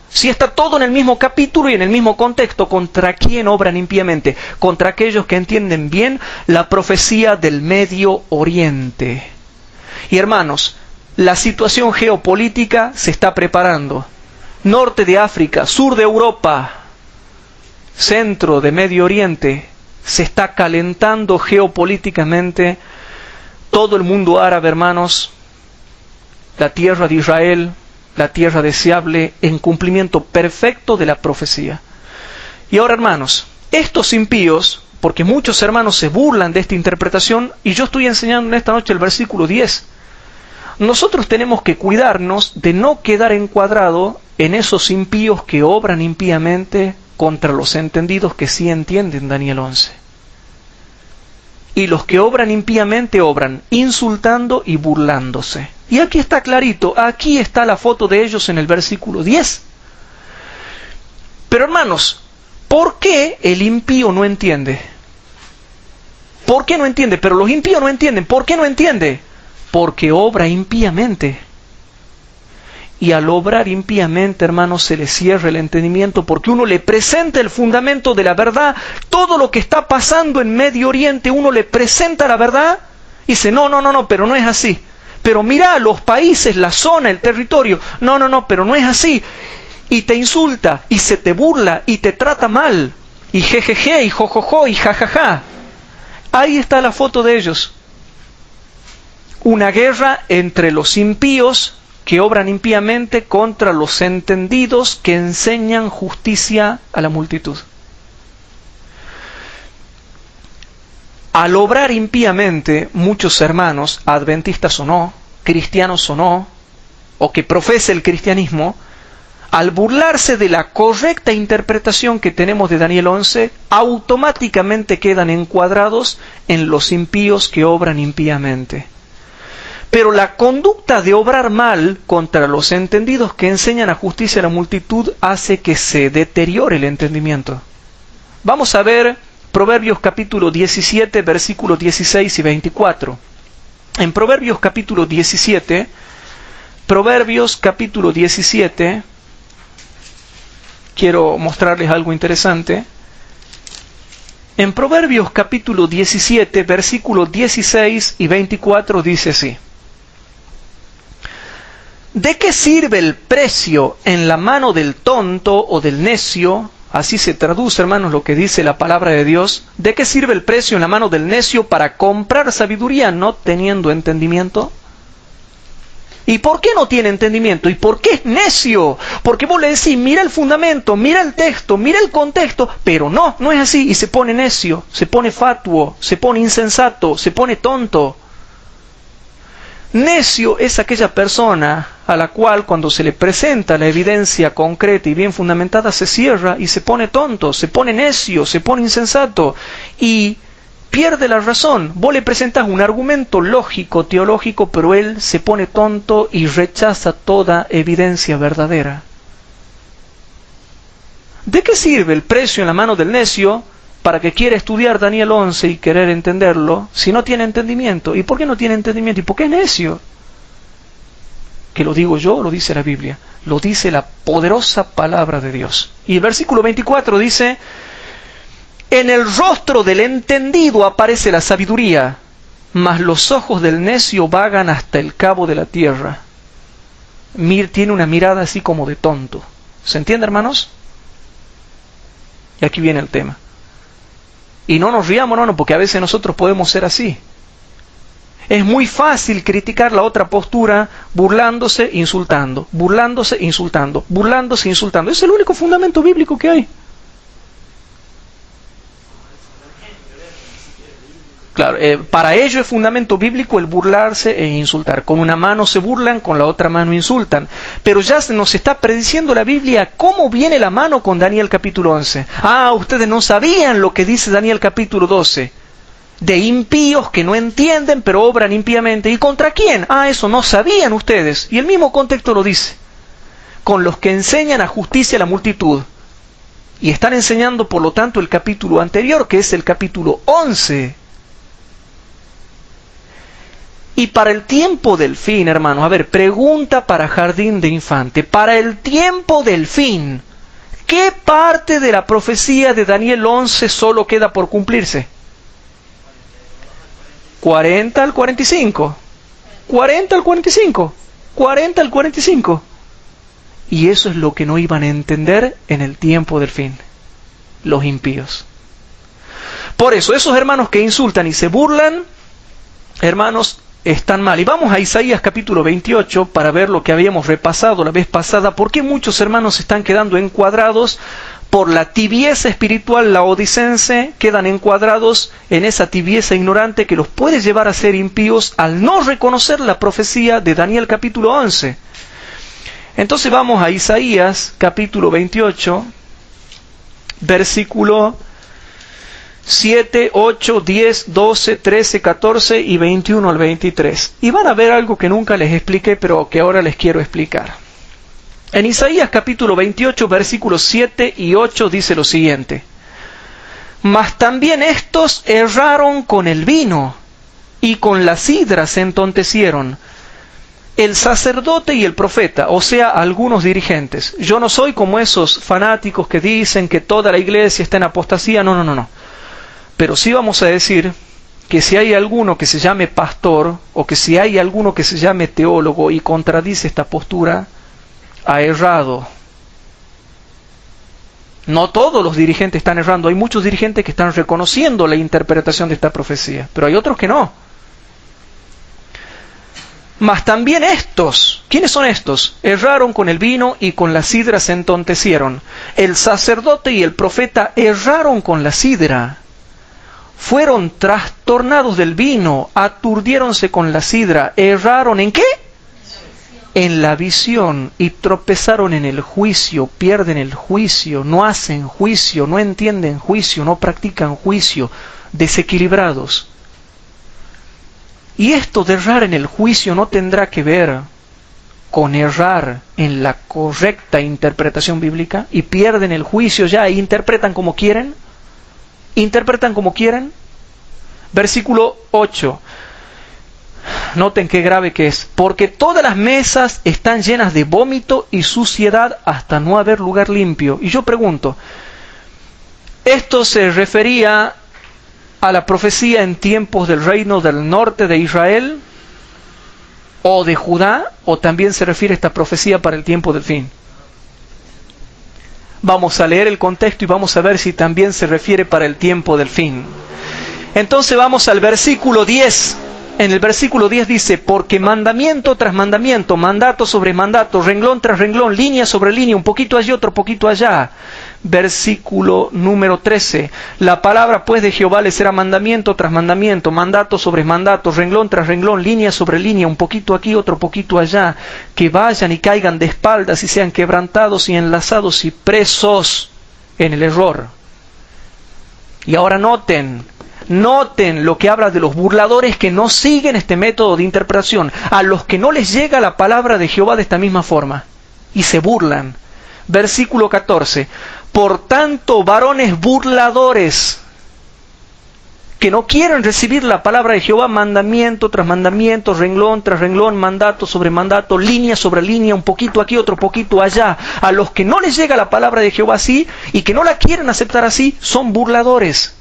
Si está todo en el mismo capítulo y en el mismo contexto, ¿contra quién obran impíamente? Contra aquellos que entienden bien la profecía del Medio Oriente. Y hermanos, la situación geopolítica se está preparando. Norte de África, sur de Europa, centro de Medio Oriente, se está calentando geopolíticamente. Todo el mundo árabe, hermanos, la tierra de Israel, la tierra deseable, en cumplimiento perfecto de la profecía. Y ahora, hermanos, estos impíos, porque muchos hermanos se burlan de esta interpretación, y yo estoy enseñando en esta noche el versículo 10, nosotros tenemos que cuidarnos de no quedar encuadrado en esos impíos que obran impíamente contra los entendidos que sí entienden Daniel 11. Y los que obran impíamente obran insultando y burlándose. Y aquí está clarito, aquí está la foto de ellos en el versículo 10. Pero hermanos, ¿por qué el impío no entiende? ¿Por qué no entiende? Pero los impíos no entienden. ¿Por qué no entiende? Porque obra impíamente. Y al obrar impíamente, hermanos, se le cierra el entendimiento, porque uno le presenta el fundamento de la verdad. Todo lo que está pasando en Medio Oriente, uno le presenta la verdad y dice, no, pero no es así. Pero mira los países, la zona, el territorio. No, pero no es así. Y te insulta, y se te burla, y te trata mal. Y jejeje, y jojojo, y jajaja. Ahí está la foto de ellos. Una guerra entre los impíos que obran impíamente contra los entendidos que enseñan justicia a la multitud. Al obrar impíamente, muchos hermanos, adventistas o no, cristianos o no, o que profese el cristianismo, al burlarse de la correcta interpretación que tenemos de Daniel 11, automáticamente quedan encuadrados en los impíos que obran impíamente. Pero la conducta de obrar mal contra los entendidos que enseñan a justicia a la multitud hace que se deteriore el entendimiento. Vamos a ver Proverbios capítulo 17, versículos 16 y 24. En Proverbios capítulo 17, quiero mostrarles algo interesante. En Proverbios capítulo 17, versículos 16 y 24 dice así. ¿De qué sirve el precio en la mano del tonto o del necio? Así se traduce, hermanos, lo que dice la palabra de Dios. ¿De qué sirve el precio en la mano del necio para comprar sabiduría no teniendo entendimiento? ¿Y por qué no tiene entendimiento? ¿Y por qué es necio? Porque vos le decís, mira el fundamento, mira el texto, mira el contexto, pero no es así. Y se pone necio, se pone fatuo, se pone insensato, se pone tonto. Necio es aquella persona a la cual cuando se le presenta la evidencia concreta y bien fundamentada se cierra y se pone tonto, se pone necio, se pone insensato. Y pierde la razón. Vos le presentás un argumento lógico, teológico, pero él se pone tonto y rechaza toda evidencia verdadera. ¿De qué sirve el precio en la mano del necio para que quiera estudiar Daniel 11 y querer entenderlo si no tiene entendimiento? ¿Y por qué no tiene entendimiento? ¿Y por qué es necio? Que lo digo yo, lo dice la Biblia, lo dice la poderosa palabra de Dios. Y el versículo 24 dice: en el rostro del entendido aparece la sabiduría, mas los ojos del necio vagan hasta el cabo de la tierra. Tiene una mirada así como de tonto. ¿Se entiende, hermanos? Y aquí viene el tema. Y no nos riamos, no, porque a veces nosotros podemos ser así. Es muy fácil criticar la otra postura burlándose, insultando, burlándose, insultando, burlándose, insultando. Es el único fundamento bíblico que hay. Claro, para ello es fundamento bíblico el burlarse e insultar. Con una mano se burlan, con la otra mano insultan. Pero ya nos está prediciendo la Biblia cómo viene la mano con Daniel capítulo 11. Ah, ustedes no sabían lo que dice Daniel capítulo 12. De impíos que no entienden, pero obran impíamente. ¿Y contra quién? Ah, eso no sabían ustedes. Y el mismo contexto lo dice. Con los que enseñan a justicia a la multitud. Y están enseñando, por lo tanto, el capítulo anterior, que es el capítulo 11. Y para el tiempo del fin, hermanos, a ver, pregunta para jardín de infante. Para el tiempo del fin, ¿qué parte de la profecía de Daniel 11 solo queda por cumplirse? 40 al 45. 40 al 45. 40 al 45. Y eso es lo que no iban a entender en el tiempo del fin. Los impíos. Por eso, esos hermanos que insultan y se burlan, hermanos, están mal. Y vamos a Isaías capítulo 28 para ver lo que habíamos repasado la vez pasada. ¿Por qué muchos hermanos están quedando encuadrados por la tibieza espiritual laodicense? Quedan encuadrados en esa tibieza ignorante que los puede llevar a ser impíos al no reconocer la profecía de Daniel capítulo 11. Entonces vamos a Isaías capítulo 28, versículo 7, 8, 10, 12, 13, 14 y 21 al 23. Y van a ver algo que nunca les expliqué, pero que ahora les quiero explicar. En Isaías capítulo 28, versículos 7 y 8 dice lo siguiente: mas también estos erraron con el vino, y con la sidra se entontecieron, el sacerdote y el profeta, o sea, algunos dirigentes. Yo no soy como esos fanáticos que dicen que toda la iglesia está en apostasía, no. Pero sí vamos a decir que si hay alguno que se llame pastor, o que si hay alguno que se llame teólogo y contradice esta postura, ha errado. No todos los dirigentes están errando. Hay muchos dirigentes que están reconociendo la interpretación de esta profecía, pero hay otros que no. Mas también estos, ¿quiénes son estos? Erraron con el vino y con la sidra se entontecieron. El sacerdote y el profeta erraron con la sidra. Fueron trastornados del vino, aturdiéronse con la sidra. ¿Erraron en qué? En la visión, y tropezaron en el juicio, pierden el juicio, no hacen juicio, no entienden juicio, no practican juicio, desequilibrados. Y esto de errar en el juicio no tendrá que ver con errar en la correcta interpretación bíblica, y pierden el juicio ya e interpretan como quieren. Interpretan como quieren. Versículo 8. Noten qué grave que es. Porque todas las mesas están llenas de vómito y suciedad hasta no haber lugar limpio. Y yo pregunto, ¿esto se refería a la profecía en tiempos del reino del norte de Israel o de Judá, o también se refiere a esta profecía para el tiempo del fin? Vamos a leer el contexto y vamos a ver si también se refiere para el tiempo del fin. Entonces vamos al versículo 10. En el versículo 10 dice: porque mandamiento tras mandamiento, mandato sobre mandato, renglón tras renglón, línea sobre línea, un poquito allí, otro poquito allá. Versículo número 13. La palabra pues de Jehová le será mandamiento tras mandamiento, mandato sobre mandato, renglón tras renglón, línea sobre línea, un poquito aquí, otro poquito allá. Que vayan y caigan de espaldas y sean quebrantados y enlazados y presos en el error. Y ahora noten, Noten lo que habla de los burladores que no siguen este método de interpretación, a los que no les llega la palabra de Jehová de esta misma forma, y se burlan. Versículo 14. Por tanto, varones burladores, que no quieren recibir la palabra de Jehová, mandamiento tras mandamiento, renglón tras renglón, mandato sobre mandato, línea sobre línea, un poquito aquí, otro poquito allá. A los que no les llega la palabra de Jehová así, y que no la quieren aceptar así, son burladores.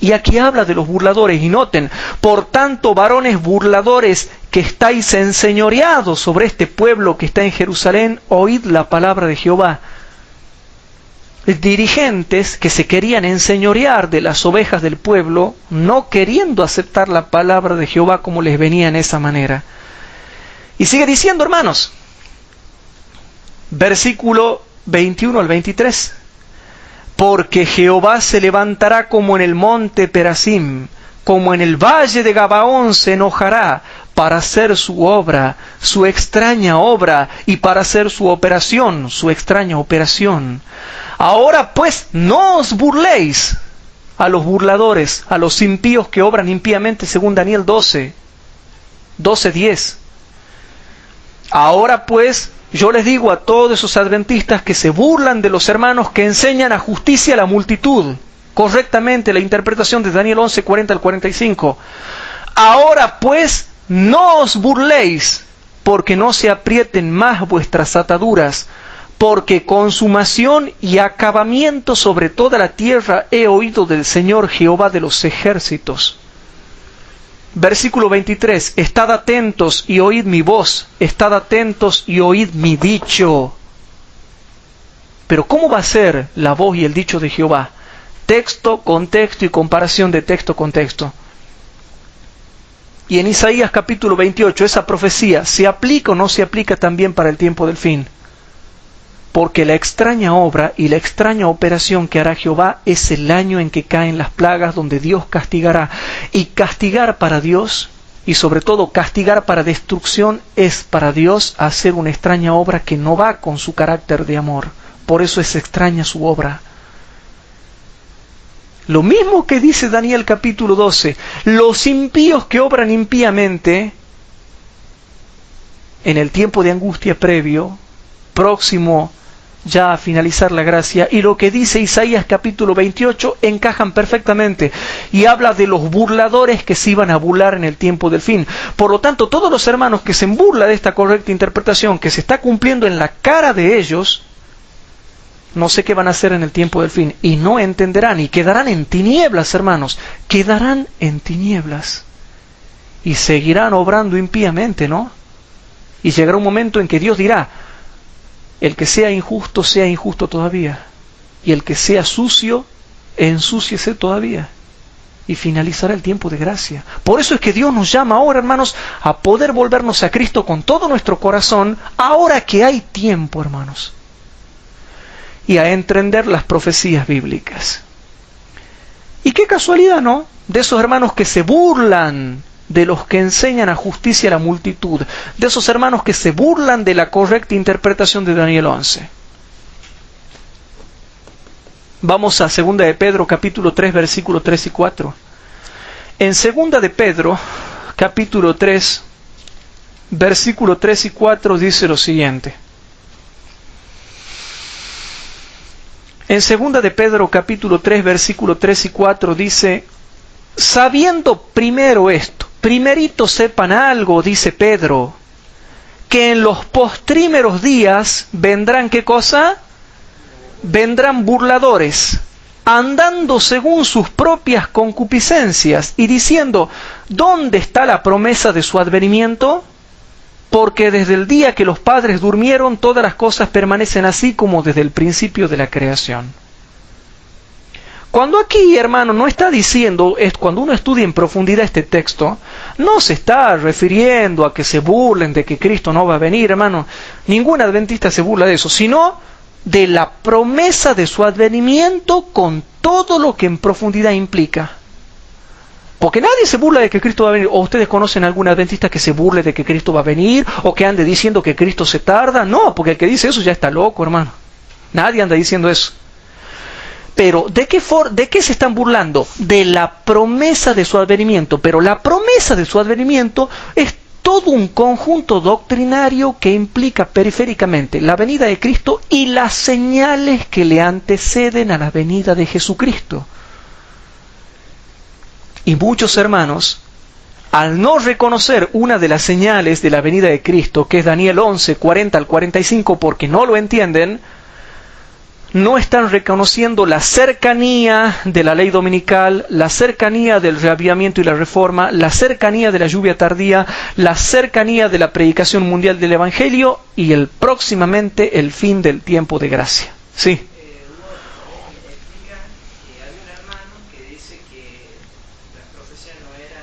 Y aquí habla de los burladores, y noten, por tanto, varones burladores, que estáis enseñoreados sobre este pueblo que está en Jerusalén, oíd la palabra de Jehová. Dirigentes que se querían enseñorear de las ovejas del pueblo, no queriendo aceptar la palabra de Jehová como les venía en esa manera. Y sigue diciendo, hermanos, versículo 21 al 23, porque Jehová se levantará como en el monte Perasim, como en el valle de Gabaón se enojará para hacer su obra, su extraña obra, y para hacer su operación, su extraña operación. Ahora pues no os burléis a los burladores, a los impíos que obran impíamente, según Daniel 12:10. Ahora pues yo les digo a todos esos adventistas que se burlan de los hermanos que enseñan a justicia a la multitud, correctamente la interpretación de Daniel 11:40 al 45. Ahora pues no os burléis, porque no se aprieten más vuestras ataduras, porque consumación y acabamiento sobre toda la tierra he oído del Señor Jehová de los ejércitos. Versículo 23, estad atentos y oíd mi voz, estad atentos y oíd mi dicho. Pero ¿cómo va a ser la voz y el dicho de Jehová? Texto, contexto y comparación de texto con texto. Y en Isaías capítulo 28, esa profecía, ¿se aplica o no se aplica también para el tiempo del fin? Porque la extraña obra y la extraña operación que hará Jehová es el año en que caen las plagas, donde Dios castigará. Y castigar para Dios, y sobre todo castigar para destrucción, es para Dios hacer una extraña obra que no va con su carácter de amor. Por eso es extraña su obra. Lo mismo que dice Daniel capítulo 12, los impíos que obran impíamente en el tiempo de angustia previo, próximo ya a finalizar la gracia, y lo que dice Isaías capítulo 28 encajan perfectamente, y habla de los burladores que se iban a burlar en el tiempo del fin. Por lo tanto, todos los hermanos que se burlan de esta correcta interpretación, que se está cumpliendo en la cara de ellos, no sé qué van a hacer en el tiempo del fin, y no entenderán, y quedarán en tinieblas, hermanos, quedarán en tinieblas, y seguirán obrando impíamente, ¿no? Y llegará un momento en que Dios dirá, el que sea injusto todavía, y el que sea sucio, ensúciese todavía, y finalizará el tiempo de gracia. Por eso es que Dios nos llama ahora, hermanos, a poder volvernos a Cristo con todo nuestro corazón, ahora que hay tiempo, hermanos, y a entender las profecías bíblicas. Y qué casualidad, ¿no?, de esos hermanos que se burlan de los que enseñan a justicia a la multitud, de esos hermanos que se burlan de la correcta interpretación de Daniel 11. Vamos a 2 de Pedro, capítulo 3, versículos 3 y 4. En 2 de Pedro, capítulo 3, versículo 3 y 4 dice lo siguiente. En 2 de Pedro, capítulo 3, versículo 3 y 4 dice, sabiendo primero esto, primerito sepan algo, dice Pedro, que en los postrímeros días vendrán, ¿qué cosa? Vendrán burladores, andando según sus propias concupiscencias, y diciendo, ¿dónde está la promesa de su advenimiento? Porque desde el día que los padres durmieron, todas las cosas permanecen así como desde el principio de la creación. Cuando aquí, hermano, no está diciendo, cuando uno estudia en profundidad este texto, no se está refiriendo a que se burlen de que Cristo no va a venir, hermano. Ningún adventista se burla de eso, sino de la promesa de su advenimiento con todo lo que en profundidad implica. Porque nadie se burla de que Cristo va a venir. ¿O ustedes conocen a algún adventista que se burle de que Cristo va a venir? ¿O que ande diciendo que Cristo se tarda? No, porque el que dice eso ya está loco, hermano. Nadie anda diciendo eso. Pero, ¿de qué se están burlando? De la promesa de su advenimiento. Pero la promesa de su advenimiento es todo un conjunto doctrinario que implica periféricamente la venida de Cristo y las señales que le anteceden a la venida de Jesucristo. Y muchos hermanos, al no reconocer una de las señales de la venida de Cristo, que es Daniel 11, 40 al 45, porque no lo entienden, no están reconociendo la cercanía de la ley dominical, la cercanía del reavivamiento y la reforma, la cercanía de la lluvia tardía, la cercanía de la predicación mundial del Evangelio y próximamente el fin del tiempo de gracia. Sí. Explica que hay un hermano que dice que las profecías no eran,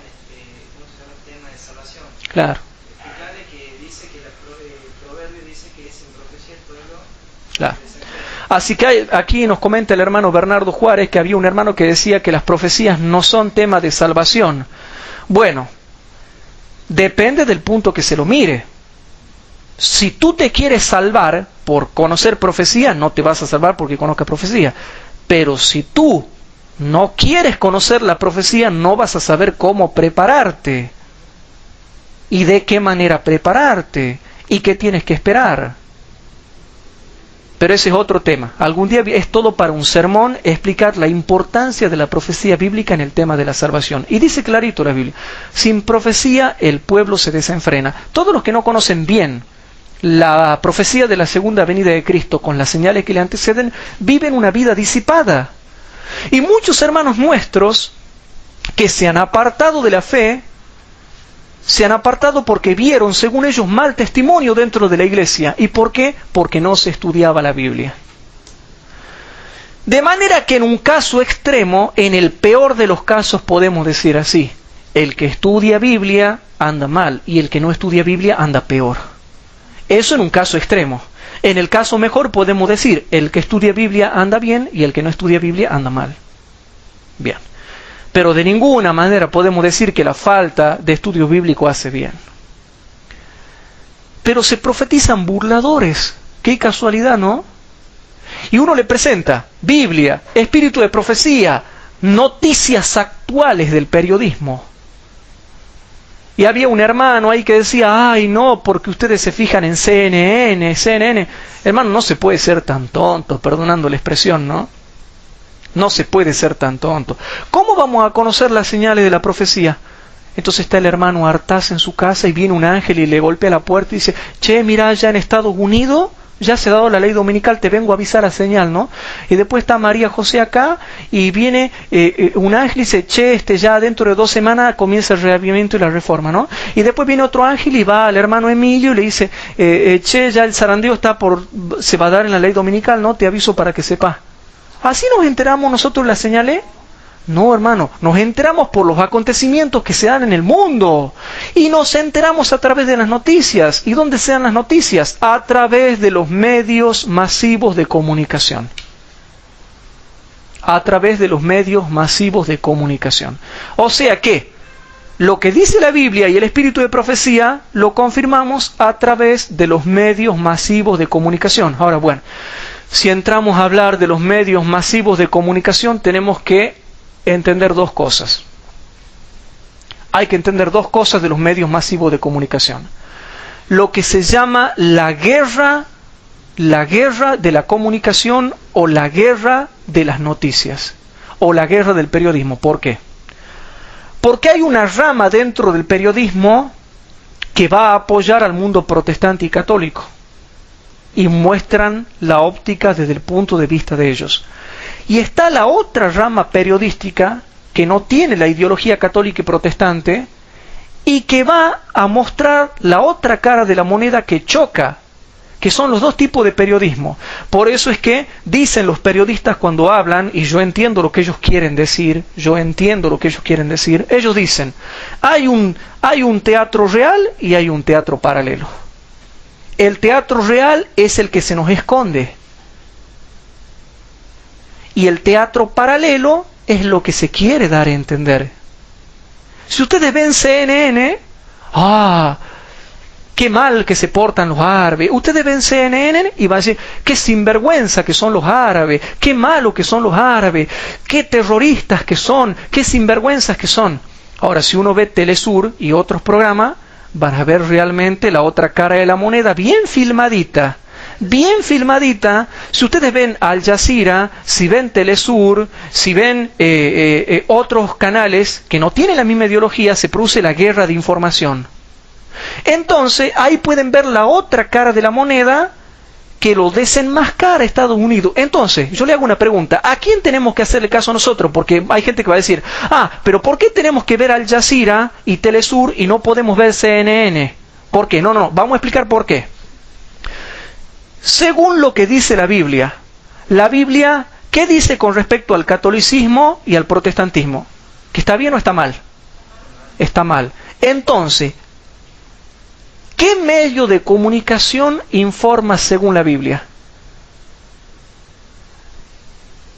¿cómo se llama? El tema de salvación. Claro. Explicarle que dice que el proverbio dice que sin profecía el pueblo. Claro. Así que aquí nos comenta el hermano Bernardo Juárez que había un hermano que decía que las profecías no son tema de salvación. Bueno, depende del punto que se lo mire. Si tú te quieres salvar por conocer profecía, no te vas a salvar porque conozcas profecía. Pero si tú no quieres conocer la profecía, no vas a saber cómo prepararte. Y de qué manera prepararte. Y qué tienes que esperar. Pero ese es otro tema. Algún día es todo para un sermón explicar la importancia de la profecía bíblica en el tema de la salvación. Y dice clarito la Biblia, sin profecía el pueblo se desenfrena. Todos los que no conocen bien la profecía de la segunda venida de Cristo con las señales que le anteceden, viven una vida disipada. Y muchos hermanos nuestros que se han apartado de la fe, se han apartado porque vieron, según ellos, mal testimonio dentro de la iglesia. ¿Y por qué? Porque no se estudiaba la Biblia. De manera que en un caso extremo, en el peor de los casos podemos decir así, el que estudia Biblia anda mal y el que no estudia Biblia anda peor. Eso en un caso extremo. En el caso mejor podemos decir, el que estudia Biblia anda bien y el que no estudia Biblia anda mal. Bien. Pero de ninguna manera podemos decir que la falta de estudio bíblico hace bien. Pero se profetizan burladores. Qué casualidad, ¿no? Y uno le presenta Biblia, espíritu de profecía, noticias actuales del periodismo. Y había un hermano ahí que decía, ay no, porque ustedes se fijan en CNN. Hermano, no se puede ser tan tonto, perdonando la expresión, ¿no? No se puede ser tan tonto. ¿Cómo vamos a conocer las señales de la profecía? Entonces está el hermano Artaz en su casa y viene un ángel y le golpea la puerta y dice, che, mira, ya en Estados Unidos ya se ha dado la ley dominical, te vengo a avisar a señal, ¿no? Y después está María José acá y viene un ángel y dice, che, ya dentro de 2 semanas comienza el reavivamiento y la reforma, ¿no? Y después viene otro ángel y va al hermano Emilio y le dice, che, ya el zarandeo se va a dar en la ley dominical, ¿no? Te aviso para que sepas. ¿Así nos enteramos nosotros de las señales? No, hermano, nos enteramos por los acontecimientos que se dan en el mundo. Y nos enteramos a través de las noticias. ¿Y dónde se dan las noticias? A través de los medios masivos de comunicación. A través de los medios masivos de comunicación. O sea que, lo que dice la Biblia y el espíritu de profecía, lo confirmamos a través de los medios masivos de comunicación. Ahora, bueno, si entramos a hablar de los medios masivos de comunicación, tenemos que entender 2 cosas. Hay que entender 2 cosas de los medios masivos de comunicación. Lo que se llama la guerra de la comunicación o la guerra de las noticias o la guerra del periodismo. ¿Por qué? Porque hay una rama dentro del periodismo que va a apoyar al mundo protestante y católico. Y muestran la óptica desde el punto de vista de ellos. Y está la otra rama periodística que no tiene la ideología católica y protestante y que va a mostrar la otra cara de la moneda que choca, que son los 2 tipos de periodismo. Por eso es que dicen los periodistas cuando hablan, y yo entiendo lo que ellos quieren decir, ellos dicen, hay un teatro real y hay un teatro paralelo. El teatro real es el que se nos esconde. Y el teatro paralelo es lo que se quiere dar a entender. Si ustedes ven CNN, qué mal que se portan los árabes. Ustedes ven CNN y van a decir, qué sinvergüenza que son los árabes, qué malo que son los árabes, qué terroristas que son, qué sinvergüenzas que son. Ahora, si uno ve Telesur y otros programas, van a ver realmente la otra cara de la moneda, bien filmadita. Bien filmadita. Si ustedes ven Al Jazeera, si ven Telesur, si ven otros canales que no tienen la misma ideología, se produce la guerra de información. Entonces, ahí pueden ver la otra cara de la moneda que lo desenmascara Estados Unidos. Entonces, yo le hago una pregunta. ¿A quién tenemos que hacerle caso nosotros? Porque hay gente que va a decir, pero ¿por qué tenemos que ver Al Jazeera y Telesur y no podemos ver CNN? ¿Por qué? No, vamos a explicar por qué. Según lo que dice la Biblia, ¿qué dice con respecto al catolicismo y al protestantismo? ¿Que está bien o está mal? Está mal. Entonces, ¿qué medio de comunicación informa según la Biblia?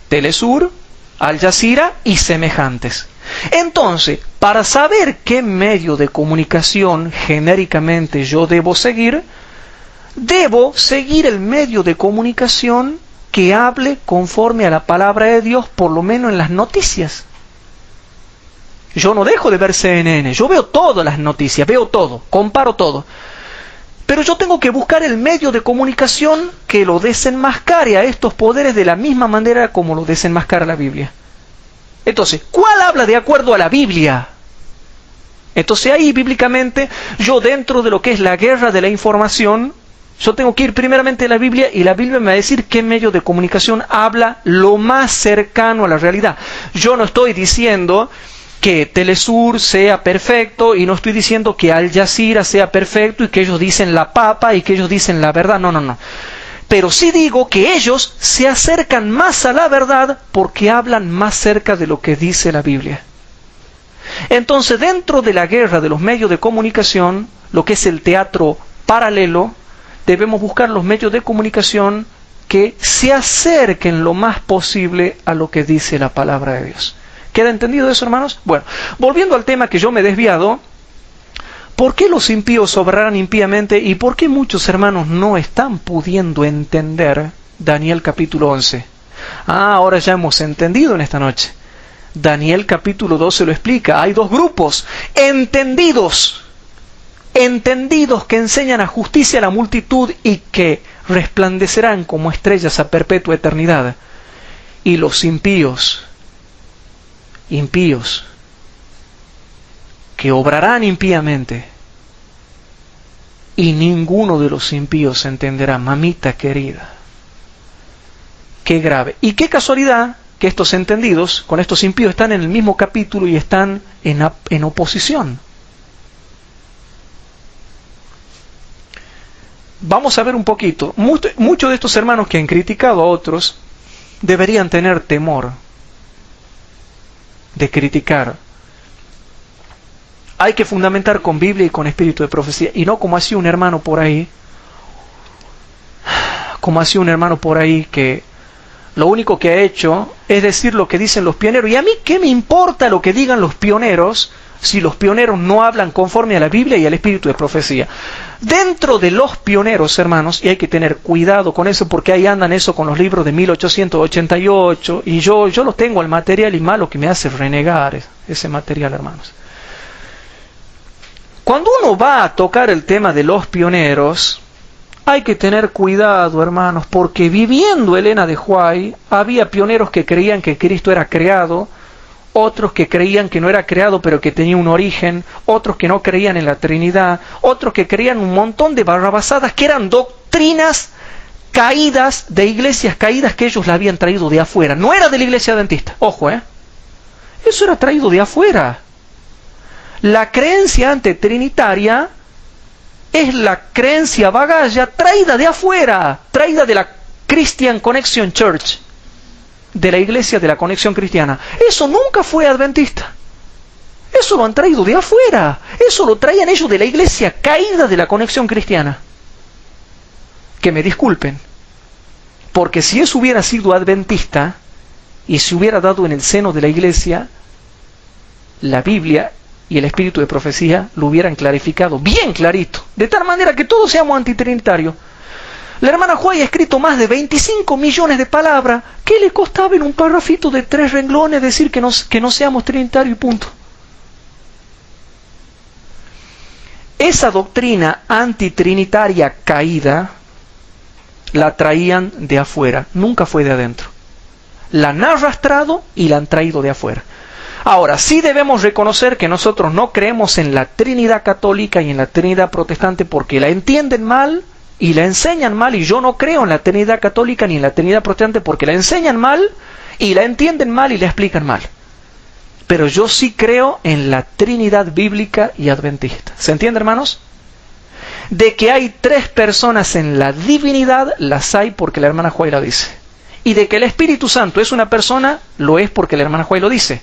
Telesur, Al Jazeera y semejantes. Entonces, para saber qué medio de comunicación genéricamente yo debo seguir el medio de comunicación que hable conforme a la palabra de Dios, por lo menos en las noticias. Yo no dejo de ver CNN, yo veo todas las noticias, veo todo, comparo todo. Pero yo tengo que buscar el medio de comunicación que lo desenmascare a estos poderes de la misma manera como lo desenmascara la Biblia. Entonces, ¿cuál habla de acuerdo a la Biblia? Entonces ahí, bíblicamente, yo dentro de lo que es la guerra de la información, yo tengo que ir primeramente a la Biblia y la Biblia me va a decir qué medio de comunicación habla lo más cercano a la realidad. Yo no estoy diciendo que Telesur sea perfecto y no estoy diciendo que Al Jazeera sea perfecto y que ellos dicen la papa y que ellos dicen la verdad. No. Pero sí digo que ellos se acercan más a la verdad porque hablan más cerca de lo que dice la Biblia. Entonces, dentro de la guerra de los medios de comunicación, lo que es el teatro paralelo, debemos buscar los medios de comunicación que se acerquen lo más posible a lo que dice la palabra de Dios. ¿Queda entendido eso, hermanos? Bueno, volviendo al tema que yo me he desviado, ¿por qué los impíos obrarán impíamente y por qué muchos hermanos no están pudiendo entender Daniel capítulo 11? Ahora ya hemos entendido en esta noche. Daniel capítulo 12 lo explica. Hay dos grupos, entendidos que enseñan a justicia a la multitud y que resplandecerán como estrellas a perpetua eternidad. Y los impíos, que obrarán impíamente, y ninguno de los impíos entenderá. Mamita querida, qué grave. Y qué casualidad que estos entendidos con estos impíos están en el mismo capítulo y están en oposición. Vamos a ver un poquito. Muchos de estos hermanos que han criticado a otros deberían tener temor de criticar. Hay que fundamentar con Biblia y con espíritu de profecía, y no como hacía un hermano por ahí, que lo único que ha hecho es decir lo que dicen los pioneros. ¿Y a mí qué me importa lo que digan los pioneros si los pioneros no hablan conforme a la Biblia y al espíritu de profecía? Dentro de los pioneros, hermanos, y hay que tener cuidado con eso porque ahí andan eso con los libros de 1888, y yo los tengo el material y malo que me hace renegar ese material, hermanos. Cuando uno va a tocar el tema de los pioneros, hay que tener cuidado, hermanos, porque viviendo Elena de White, había pioneros que creían que Cristo era creado, otros que creían que no era creado pero que tenía un origen, otros que no creían en la Trinidad, otros que creían un montón de barrabasadas que eran doctrinas caídas de iglesias caídas que ellos la habían traído de afuera. No era de la iglesia adventista, ojo, eso era traído de afuera. La creencia antitrinitaria es la creencia bagalla traída de afuera, traída de la Christian Connection Church, de la iglesia de la Conexión Cristiana. Eso nunca fue adventista. Eso lo han traído de afuera. Eso lo traían ellos de la iglesia caída de la Conexión Cristiana. Que me disculpen, porque si eso hubiera sido adventista y se hubiera dado en el seno de la iglesia, la Biblia y el espíritu de profecía lo hubieran clarificado bien clarito. de tal manera que todos seamos antitrinitarios. La hermana Juárez ha escrito más de 25 millones de palabras. ¿Qué le costaba en un párrafito de 3 renglones decir que no seamos trinitarios y punto? Esa doctrina antitrinitaria caída la traían de afuera, nunca fue de adentro. La han arrastrado y la han traído de afuera. Ahora, sí debemos reconocer que nosotros no creemos en la Trinidad católica y en la Trinidad protestante porque la entienden mal y la enseñan mal, y yo no creo en la Trinidad católica ni en la Trinidad protestante porque la enseñan mal y la entienden mal y la explican mal. Pero yo sí creo en la Trinidad bíblica y adventista. ¿Se entiende, hermanos? De que hay 3 personas en la divinidad, las hay porque la hermana Juárez lo dice. Y de que el Espíritu Santo es una persona, lo es porque la hermana Juárez lo dice.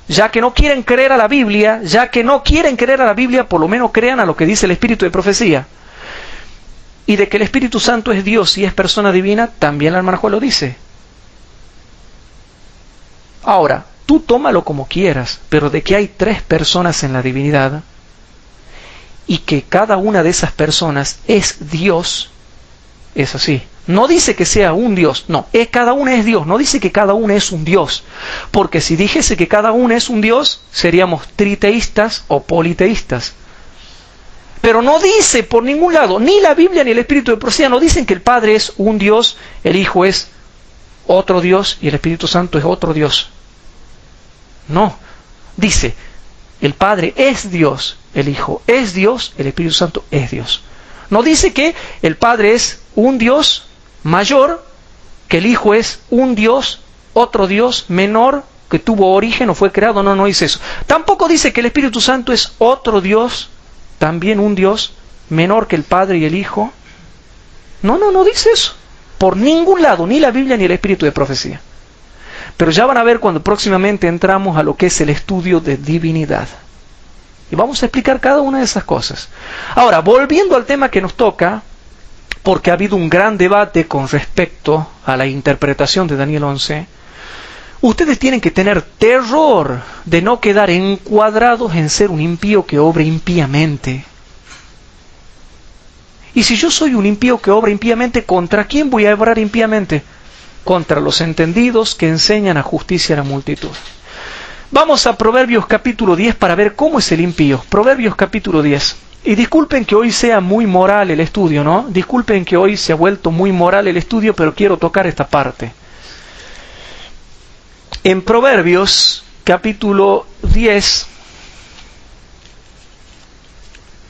Ya que no quieren creer a la Biblia, por lo menos crean a lo que dice el Espíritu de profecía. Y de que el Espíritu Santo es Dios y es persona divina, también la hermana Juárez lo dice. Ahora, tú tómalo como quieras, pero de que hay 3 personas en la divinidad y que cada una de esas personas es Dios, es así. No dice que sea un Dios, no, cada una es Dios, no dice que cada una es un Dios, porque si dijese que cada una es un Dios, seríamos triteístas o politeístas. Pero no dice por ningún lado, ni la Biblia ni el Espíritu de profecía, no dicen que el Padre es un Dios, el Hijo es otro Dios y el Espíritu Santo es otro Dios. No, dice, el Padre es Dios, el Hijo es Dios, el Espíritu Santo es Dios. No dice que el Padre es un Dios mayor, que el Hijo es un Dios, otro Dios menor, que tuvo origen o fue creado, no dice eso. Tampoco dice que el Espíritu Santo es otro Dios, también un Dios menor que el Padre y el Hijo. No dice eso. Por ningún lado, ni la Biblia ni el Espíritu de profecía. Pero ya van a ver cuando próximamente entramos a lo que es el estudio de divinidad. Y vamos a explicar cada una de esas cosas. Ahora, volviendo al tema que nos toca, porque ha habido un gran debate con respecto a la interpretación de Daniel 11, ustedes tienen que tener terror de no quedar encuadrados en ser un impío que obre impíamente. Y si yo soy un impío que obra impíamente, ¿contra quién voy a obrar impíamente? Contra los entendidos que enseñan a justicia a la multitud. Vamos a Proverbios capítulo 10 para ver cómo es el impío. Proverbios capítulo 10. Y disculpen que hoy sea muy moral el estudio, ¿no? Disculpen que hoy se ha vuelto muy moral el estudio, pero quiero tocar esta parte. En Proverbios capítulo 10,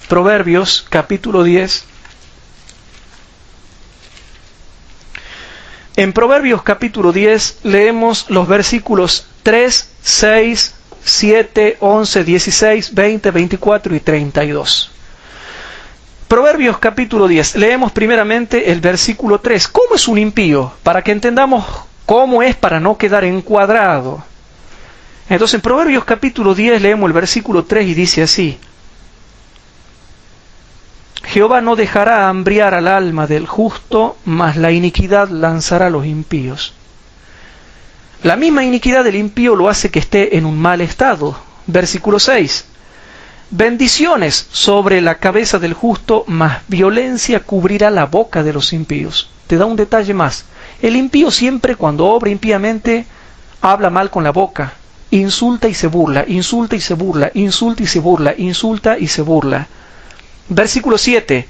Proverbios capítulo 10, en Proverbios capítulo 10 leemos los versículos 3, 6, 7, 11, 16, 20, 24 y 32. Proverbios capítulo 10, leemos primeramente el versículo 3. ¿Cómo es un impío? Para que entendamos cómo es para no quedar encuadrado. Entonces en Proverbios capítulo 10 leemos el versículo 3 y dice así: Jehová no dejará hambriar al alma del justo, mas la iniquidad lanzará a los impíos. La misma iniquidad del impío lo hace que esté en un mal estado. Versículo 6. Bendiciones sobre la cabeza del justo, mas violencia cubrirá la boca de los impíos. Te da un detalle más. El impío siempre, cuando obra impíamente, habla mal con la boca. Insulta y se burla, insulta y se burla, insulta y se burla, insulta y se burla. Versículo 7.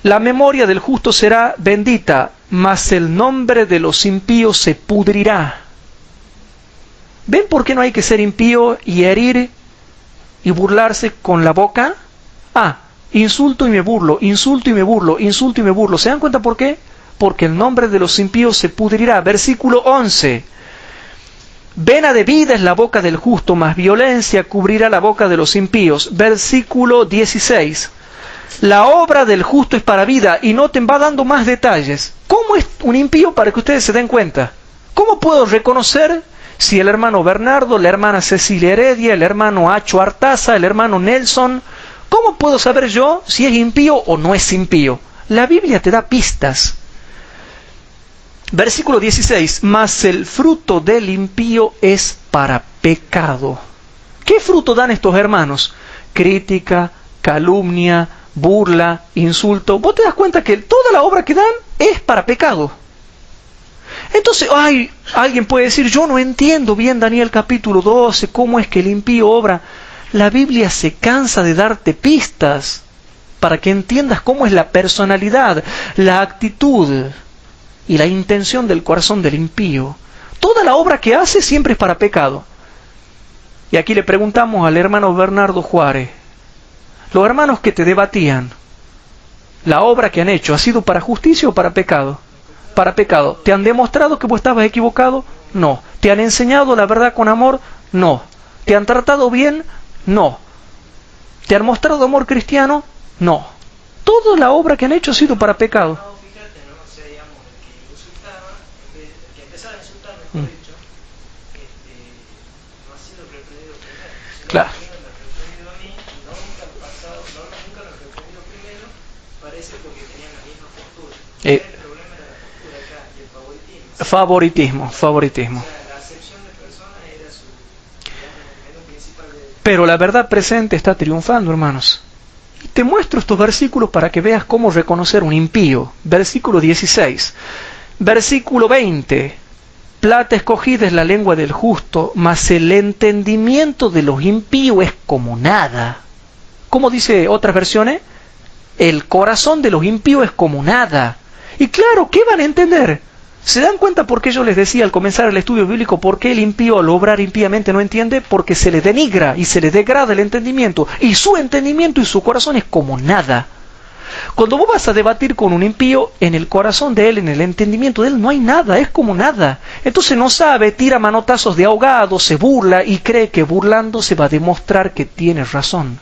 La memoria del justo será bendita, mas el nombre de los impíos se pudrirá. ¿Ven por qué no hay que ser impío y herir y burlarse con la boca? Insulto y me burlo, insulto y me burlo, insulto y me burlo. ¿Se dan cuenta por qué? Porque el nombre de los impíos se pudrirá. Versículo 11. Vena de vida es la boca del justo, mas violencia cubrirá la boca de los impíos. Versículo 16. La obra del justo es para vida, y noten, va dando más detalles. ¿Cómo es un impío para que ustedes se den cuenta? ¿Cómo puedo reconocer si el hermano Bernardo, la hermana Cecilia Heredia, el hermano Acho Artaza, el hermano Nelson, cómo puedo saber yo si es impío o no es impío? La Biblia te da pistas. Versículo 16, mas el fruto del impío es para pecado. ¿Qué fruto dan estos hermanos? Crítica, calumnia, burla, insulto. Vos te das cuenta que toda la obra que dan es para pecado. Entonces, alguien puede decir, yo no entiendo bien Daniel capítulo 12, cómo es que el impío obra. La Biblia se cansa de darte pistas para que entiendas cómo es la personalidad, la actitud y la intención del corazón del impío. Toda la obra que hace siempre es para pecado. Y aquí le preguntamos al hermano Bernardo Juárez, los hermanos que te debatían, ¿la obra que han hecho ha sido para justicia o para pecado? Para pecado. ¿Te han demostrado que vos estabas equivocado? No. ¿Te han enseñado la verdad con amor? No. ¿Te han tratado bien? No. ¿Te han mostrado amor cristiano? No. Toda la obra que han hecho ha sido para pecado. No, fíjate, ¿no? O sea, digamos, el que insultaba, el que empezaba a insultar, mejor dicho, no ha sido reprendido primero. Si Claro. no me reprendido a mí, nunca lo reprendido primero, parece porque tenían la misma postura. El problema era la postura acá, y el favoritismo. Favoritismo. O sea, la acepción de personas era su, digamos, el medio principal de... Pero la verdad presente está triunfando, hermanos. Y te muestro estos versículos para que veas cómo reconocer un impío. Versículo 16. Versículo 20. Plata escogida es la lengua del justo, mas el entendimiento de los impíos es como nada. ¿Cómo dice otras versiones? El corazón de los impíos es como nada. Y claro, ¿qué van a entender? ¿Se dan cuenta por qué yo les decía al comenzar el estudio bíblico por qué el impío al obrar impíamente no entiende? Porque se le denigra y se le degrada el entendimiento. Y su entendimiento y su corazón es como nada. Cuando vos vas a debatir con un impío, en el corazón de él, en el entendimiento de él, no hay nada, es como nada. Entonces no sabe, tira manotazos de ahogado, se burla y cree que burlando se va a demostrar que tiene razón.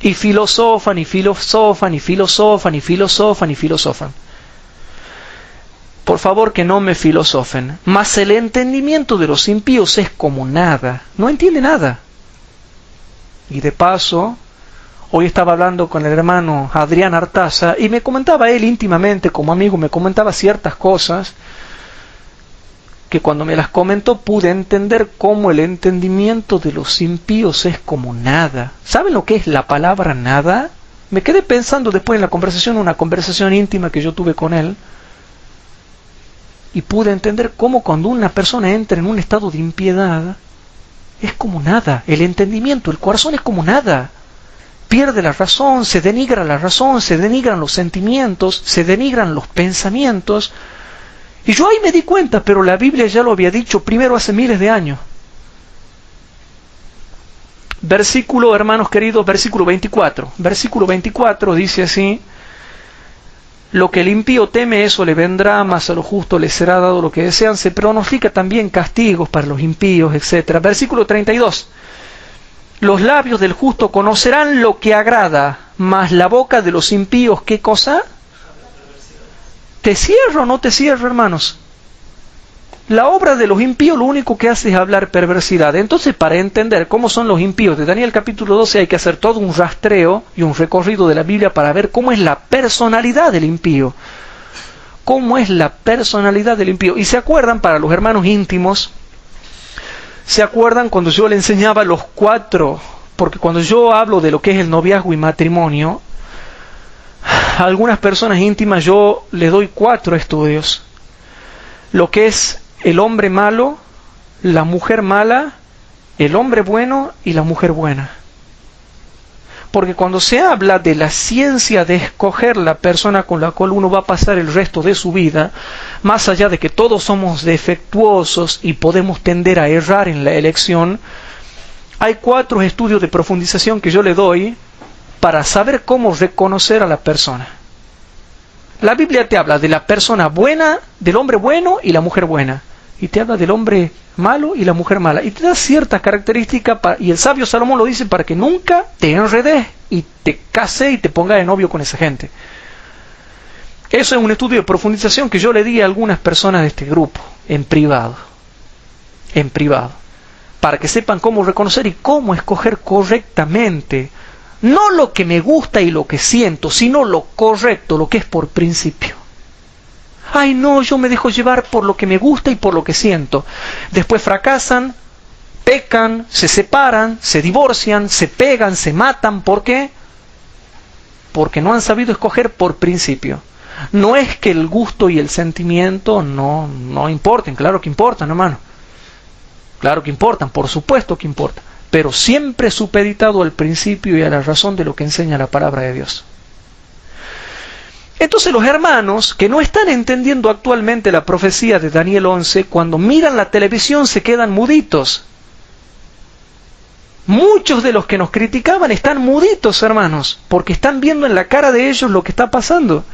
Y filosofan, y filosofan, y filosofan, y filosofan, y filosofan. Por favor, que no me filosofen. Mas el entendimiento de los impíos es como nada. No entiende nada. Y de paso, hoy estaba hablando con el hermano Adrián Artaza y me comentaba él íntimamente, como amigo, me comentaba ciertas cosas que cuando me las comentó pude entender cómo el entendimiento de los impíos es como nada. ¿Saben lo que es la palabra nada? Me quedé pensando después en la conversación, una conversación íntima que yo tuve con él, y pude entender cómo cuando una persona entra en un estado de impiedad, es como nada. El entendimiento, el corazón es como nada. Pierde la razón, se denigra la razón, se denigran los sentimientos, se denigran los pensamientos. Y yo ahí me di cuenta, pero la Biblia ya lo había dicho primero hace miles de años. Versículo, hermanos queridos, versículo 24. Versículo 24 dice así: lo que el impío teme, eso le vendrá, mas a lo justo le será dado lo que desean. Se pronostica también castigos para los impíos, etc. Versículo 32. Los labios del justo conocerán lo que agrada, mas la boca de los impíos, ¿qué cosa? ¿Te cierro o no te cierro, hermanos? La obra de los impíos lo único que hace es hablar perversidad. Entonces, para entender cómo son los impíos de Daniel capítulo 12 hay que hacer todo un rastreo y un recorrido de la Biblia para ver cómo es la personalidad del impío. ¿Cómo es la personalidad del impío? Y se acuerdan, para los hermanos íntimos, ¿se acuerdan cuando yo le enseñaba los 4? Porque cuando yo hablo de lo que es el noviazgo y matrimonio, a algunas personas íntimas yo le doy 4 estudios. Lo que es el hombre malo, la mujer mala, el hombre bueno y la mujer buena. Porque cuando se habla de la ciencia de escoger la persona con la cual uno va a pasar el resto de su vida, más allá de que todos somos defectuosos y podemos tender a errar en la elección, hay 4 estudios de profundización que yo le doy para saber cómo reconocer a la persona. La Biblia te habla de la persona buena, del hombre bueno y la mujer buena. Y te habla del hombre malo y la mujer mala. Y te da ciertas características, y el sabio Salomón lo dice para que nunca te enredes y te cases y te pongas de novio con esa gente. Eso es un estudio de profundización que yo le di a algunas personas de este grupo, en privado. En privado. Para que sepan cómo reconocer y cómo escoger correctamente. No lo que me gusta y lo que siento, sino lo correcto, lo que es por principio. Ay, no, yo me dejo llevar por lo que me gusta y por lo que siento. Después fracasan, pecan, se separan, se divorcian, se pegan, se matan. ¿Por qué? porque no han sabido escoger por principio. No es que el gusto y el sentimiento no importen, claro que importan, hermano. Claro que importan, por supuesto que importan, pero siempre supeditado al principio y a la razón de lo que enseña la palabra de Dios. Entonces los hermanos que no están entendiendo actualmente la profecía de Daniel 11, cuando miran la televisión se quedan muditos. Muchos de los que nos criticaban están muditos, hermanos, porque están viendo en la cara de ellos lo que está pasando.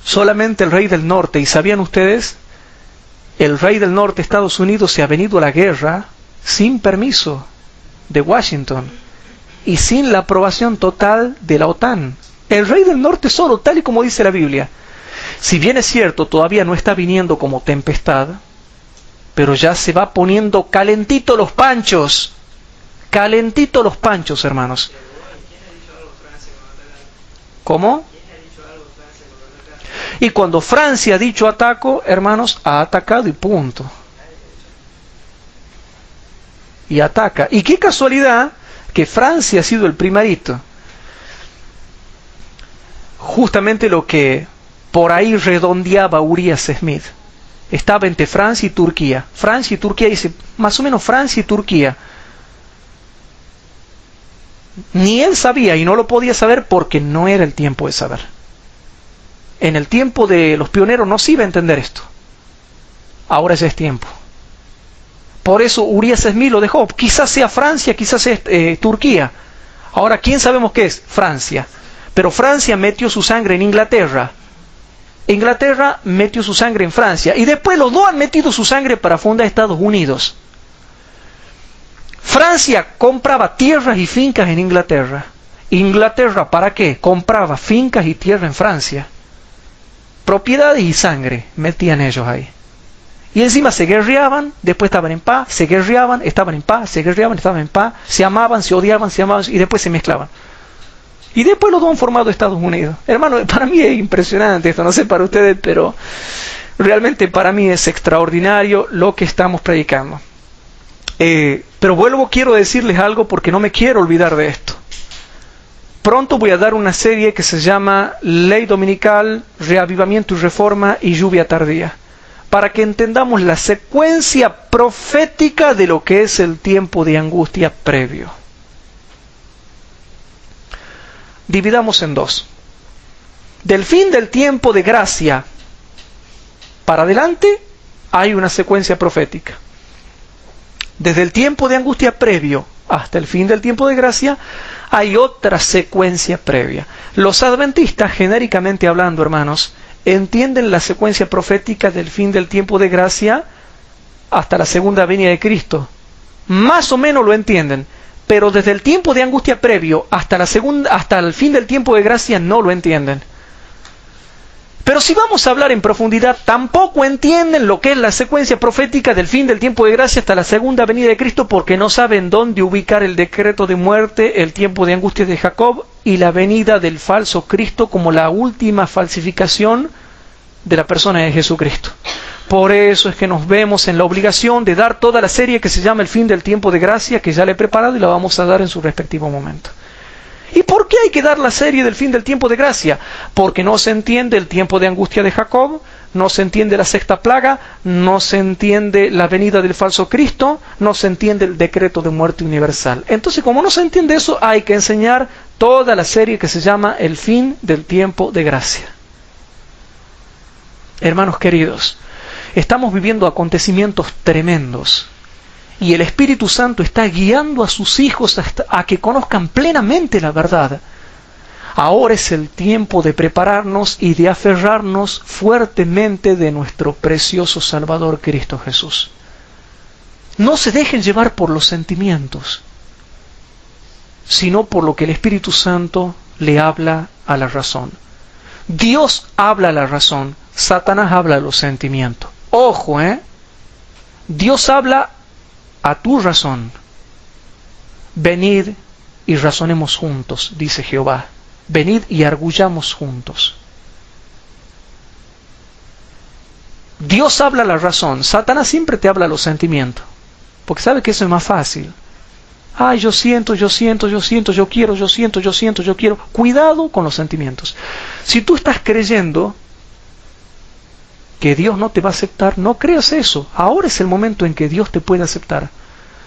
Solamente el rey del norte, ¿y sabían ustedes? El rey del norte, Estados Unidos, se ha venido a la guerra sin permiso de Washington y sin la aprobación total de la OTAN. El rey del norte solo, tal y como dice la Biblia. Si bien es cierto, todavía no está viniendo como tempestad, pero ya se va poniendo calentito los panchos. Calentito los panchos, hermanos. ¿Cómo? Y cuando Francia ha dicho ataco, hermanos, ha atacado y punto. Y ataca. Y qué casualidad que Francia ha sido el primerito. Justamente lo que por ahí redondeaba Urias Smith. Estaba entre Francia y Turquía. Francia y Turquía, dice, más o menos Francia y Turquía. Ni él sabía y no lo podía saber porque no era el tiempo de saber. En el tiempo de los pioneros no se iba a entender esto. Ahora ya es tiempo. Por eso Urias Smith lo dejó. Quizás sea Francia, quizás sea Turquía. Ahora, ¿quién sabemos qué es? Francia. Pero Francia metió su sangre en Inglaterra. Inglaterra metió su sangre en Francia. Y después los dos han metido su sangre para fundar Estados Unidos. Francia compraba tierras y fincas en Inglaterra. Inglaterra, ¿para qué? Compraba fincas y tierra en Francia. Propiedades y sangre metían ellos ahí. Y encima se guerreaban, después estaban en paz, se guerreaban, estaban en paz, se guerreaban, estaban en paz, se amaban, se odiaban, se amaban y después se mezclaban. Y después los dos han formado Estados Unidos. Hermano, para mí es impresionante esto, no sé para ustedes, pero realmente para mí es extraordinario lo que estamos predicando. Pero quiero decirles algo porque no me quiero olvidar de esto. Pronto voy a dar una serie que se llama Ley Dominical, Reavivamiento y Reforma y Lluvia Tardía, para que entendamos la secuencia profética de lo que es el tiempo de angustia previo. Dividamos en dos. Del fin del tiempo de gracia para adelante hay una secuencia profética. Desde el tiempo de angustia previo hasta el fin del tiempo de gracia hay otra secuencia previa. Los adventistas, genéricamente hablando, hermanos, entienden la secuencia profética del fin del tiempo de gracia hasta la segunda venida de Cristo. Más o menos lo entienden, pero desde el tiempo de angustia previo hasta el fin del tiempo de gracia no lo entienden. Pero si vamos a hablar en profundidad, tampoco entienden lo que es la secuencia profética del fin del tiempo de gracia hasta la segunda venida de Cristo, porque no saben dónde ubicar el decreto de muerte, el tiempo de angustia de Jacob y la venida del falso Cristo como la última falsificación de la persona de Jesucristo. Por eso es que nos vemos en la obligación de dar toda la serie que se llama El fin del tiempo de gracia, que ya le he preparado y la vamos a dar en su respectivo momento. ¿Y por qué hay que dar la serie del fin del tiempo de gracia? Porque no se entiende el tiempo de angustia de Jacob, no se entiende la sexta plaga, no se entiende la venida del falso Cristo, no se entiende el decreto de muerte universal. Entonces, como no se entiende eso, hay que enseñar toda la serie que se llama El fin del tiempo de gracia. Hermanos queridos, estamos viviendo acontecimientos tremendos. Y el Espíritu Santo está guiando a sus hijos a que conozcan plenamente la verdad. Ahora es el tiempo de prepararnos y de aferrarnos fuertemente de nuestro precioso Salvador Cristo Jesús. No se dejen llevar por los sentimientos, sino por lo que el Espíritu Santo le habla a la razón. Dios habla a la razón, Satanás habla a los sentimientos. Ojo, Dios habla a tu razón. Venid y razonemos juntos, dice Jehová. Venid y arguyamos juntos. Dios habla a la razón. Satanás siempre te habla a los sentimientos, porque sabe que eso es más fácil. Ay, yo siento, yo quiero, yo quiero. Cuidado con los sentimientos. Si tú estás creyendo que Dios no te va a aceptar, no creas eso. Ahora es el momento en que Dios te puede aceptar.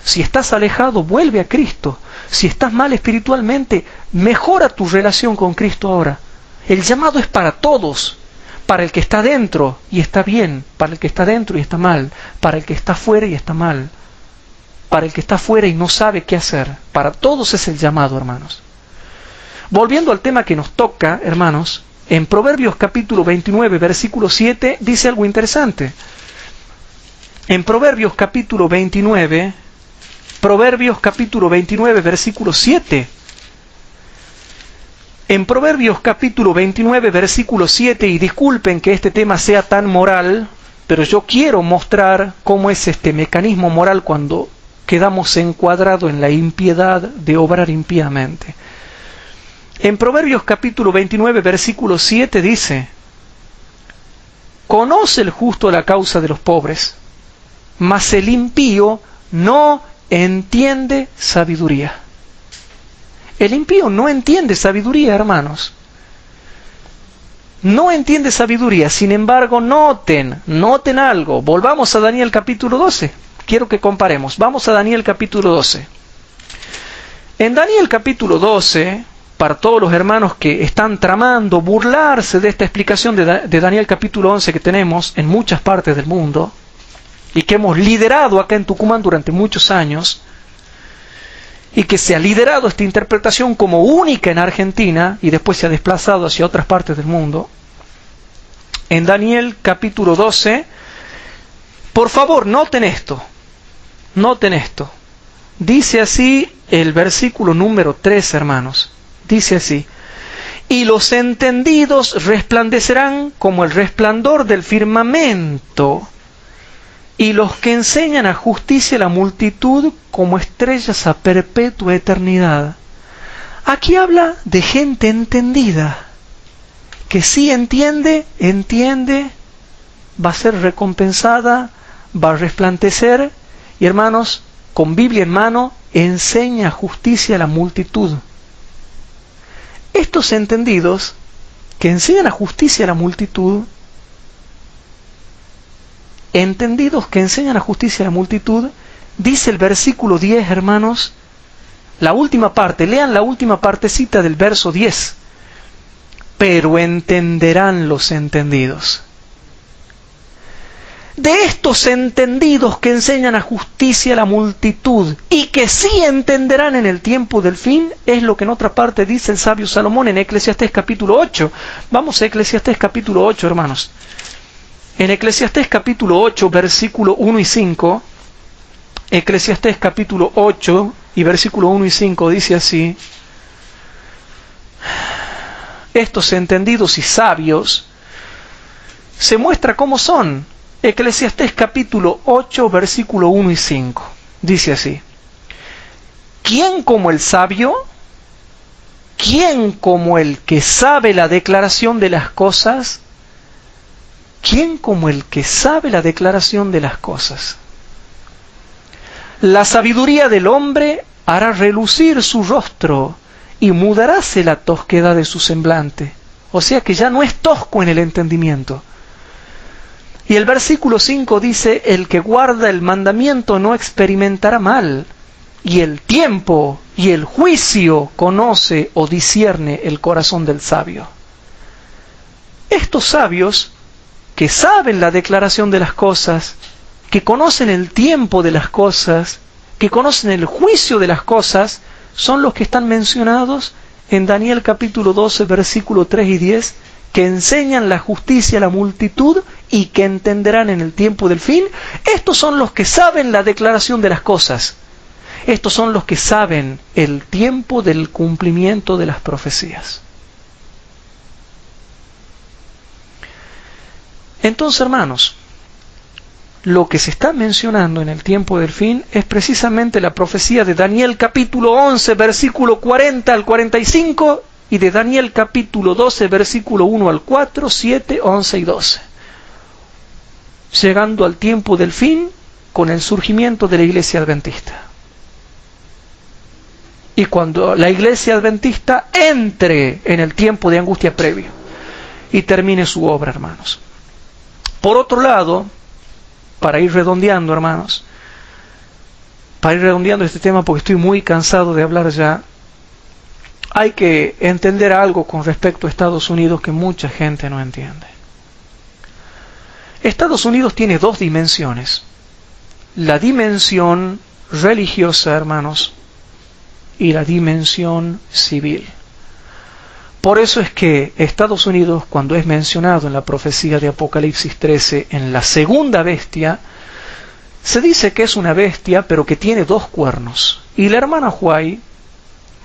Si estás alejado, vuelve a Cristo. Si estás mal espiritualmente, mejora tu relación con Cristo ahora. El llamado es para todos. Para el que está dentro y está bien, para el que está dentro y está mal, para el que está fuera y está mal, para el que está fuera y no sabe qué hacer. Para todos es el llamado, hermanos. Volviendo al tema que nos toca, hermanos, en Proverbios capítulo 29, versículo 7, dice algo interesante. En Proverbios capítulo 29, versículo 7. En Proverbios capítulo 29, versículo 7, y disculpen que este tema sea tan moral, pero yo quiero mostrar cómo es este mecanismo moral cuando quedamos encuadrados en la impiedad de obrar impíamente. En Proverbios capítulo 29, versículo 7 dice: conoce el justo la causa de los pobres, mas el impío no entiende sabiduría. El impío no entiende sabiduría, hermanos. No entiende sabiduría. Sin embargo, noten algo. Volvamos a Daniel capítulo 12. Quiero que comparemos. Vamos a Daniel capítulo 12. En Daniel capítulo 12, para todos los hermanos que están tramando burlarse de esta explicación de Daniel capítulo 11 que tenemos en muchas partes del mundo y que hemos liderado acá en Tucumán durante muchos años, y que se ha liderado esta interpretación como única en Argentina y después se ha desplazado hacia otras partes del mundo. En Daniel capítulo 12, por favor, noten esto. Dice así el versículo número 3, hermanos. Dice así: y los entendidos resplandecerán como el resplandor del firmamento, y los que enseñan a justicia a la multitud como estrellas a perpetua eternidad. Aquí habla de gente entendida, que sí entiende, va a ser recompensada, va a resplandecer, y hermanos, con Biblia en mano, enseña justicia a la multitud. Estos entendidos, que enseñan a justicia a la multitud, dice el versículo 10, hermanos, la última parte, lean la última partecita del verso 10. Pero entenderán los entendidos. De estos entendidos que enseñan a justicia a la multitud y que sí entenderán en el tiempo del fin, es lo que en otra parte dice el sabio Salomón en Eclesiastés capítulo 8. Vamos a Eclesiastés capítulo 8, hermanos. En Eclesiastés capítulo 8, versículo 1 y 5, Eclesiastés capítulo 8 y versículo 1 y 5 dice así: estos entendidos y sabios se muestra cómo son. Eclesiastés capítulo 8, versículo 1 y 5, dice así: ¿quién como el sabio? ¿Quién como el que sabe la declaración de las cosas? ¿Quién como el que sabe la declaración de las cosas? La sabiduría del hombre hará relucir su rostro y mudaráse la tosquedad de su semblante. O sea que ya no es tosco en el entendimiento. Y el versículo 5 dice: el que guarda el mandamiento no experimentará mal, y el tiempo y el juicio conoce o discierne el corazón del sabio. Estos sabios que saben la declaración de las cosas, que conocen el tiempo de las cosas, que conocen el juicio de las cosas, son los que están mencionados en Daniel capítulo 12, versículo 3 y 10, que enseñan la justicia a la multitud y que entenderán en el tiempo del fin. Estos son los que saben la declaración de las cosas. Estos son los que saben el tiempo del cumplimiento de las profecías. Entonces, hermanos, lo que se está mencionando en el tiempo del fin es precisamente la profecía de Daniel capítulo 11, versículo 40 al 45, y de Daniel capítulo 12, versículo 1 al 4, 7, 11 y 12. Llegando al tiempo del fin con el surgimiento de la iglesia adventista. y cuando la iglesia adventista entre en el tiempo de angustia previo y termine su obra, hermanos. Por otro lado, para ir redondeando, hermanos, para ir redondeando este tema porque estoy muy cansado de hablar ya, hay que entender algo con respecto a Estados Unidos que mucha gente no entiende. Estados Unidos tiene dos dimensiones. La dimensión religiosa, hermanos, y la dimensión civil. Por eso es que Estados Unidos, cuando es mencionado en la profecía de Apocalipsis 13, en la segunda bestia, se dice que es una bestia, pero que tiene dos cuernos. Y la hermana White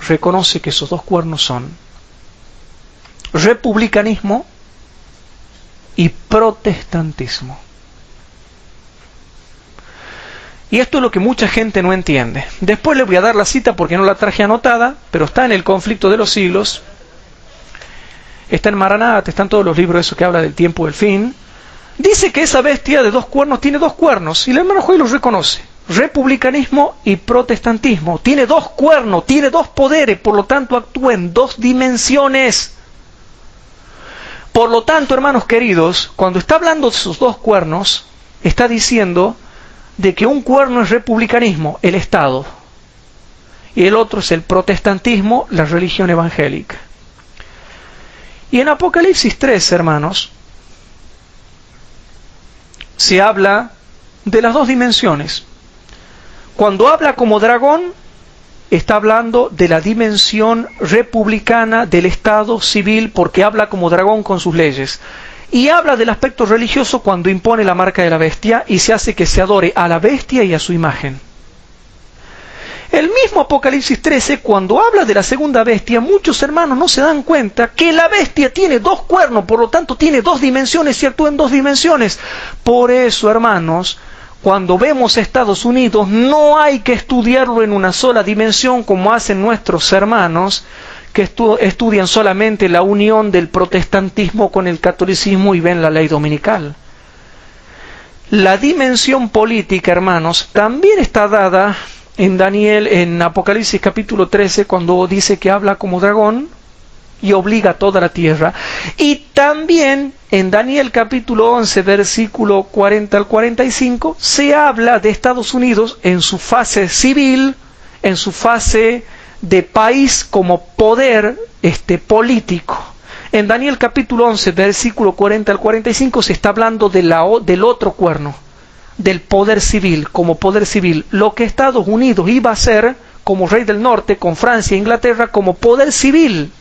reconoce que esos dos cuernos son republicanismo y protestantismo. Y esto es lo que mucha gente no entiende. Después les voy a dar la cita porque no la traje anotada, pero está en el Conflicto de los Siglos. Está en Maranatha, están todos los libros esos que habla del tiempo del fin. Dice que esa bestia de dos cuernos tiene dos cuernos, y el hermano Joel los reconoce. Republicanismo y protestantismo. Tiene dos cuernos, tiene dos poderes, por lo tanto actúa en dos dimensiones. Por lo tanto, hermanos queridos, cuando está hablando de esos dos cuernos, está diciendo de que un cuerno es republicanismo, el Estado, y el otro es el protestantismo, la religión evangélica. Y en Apocalipsis 3, hermanos, se habla de las dos dimensiones. Cuando habla como dragón, está hablando de la dimensión republicana del Estado civil, porque habla como dragón con sus leyes. Y habla del aspecto religioso cuando impone la marca de la bestia y se hace que se adore a la bestia y a su imagen. El mismo Apocalipsis 13, cuando habla de la segunda bestia, muchos hermanos no se dan cuenta que la bestia tiene dos cuernos, por lo tanto tiene dos dimensiones y actúa en dos dimensiones. Por eso, hermanos, cuando vemos Estados Unidos, no hay que estudiarlo en una sola dimensión como hacen nuestros hermanos, que estudian solamente la unión del protestantismo con el catolicismo y ven la ley dominical. La dimensión política, hermanos, también está dada en Apocalipsis capítulo 13, cuando dice que habla como dragón y obliga a toda la tierra. Y también en Daniel capítulo 11, versículo 40 al 45, se habla de Estados Unidos en su fase civil, en su fase de país como poder político. En Daniel capítulo 11, versículo 40 al 45, se está hablando del otro cuerno, del poder civil, como poder civil. Lo que Estados Unidos iba a hacer como rey del norte, con Francia e Inglaterra, como poder civil.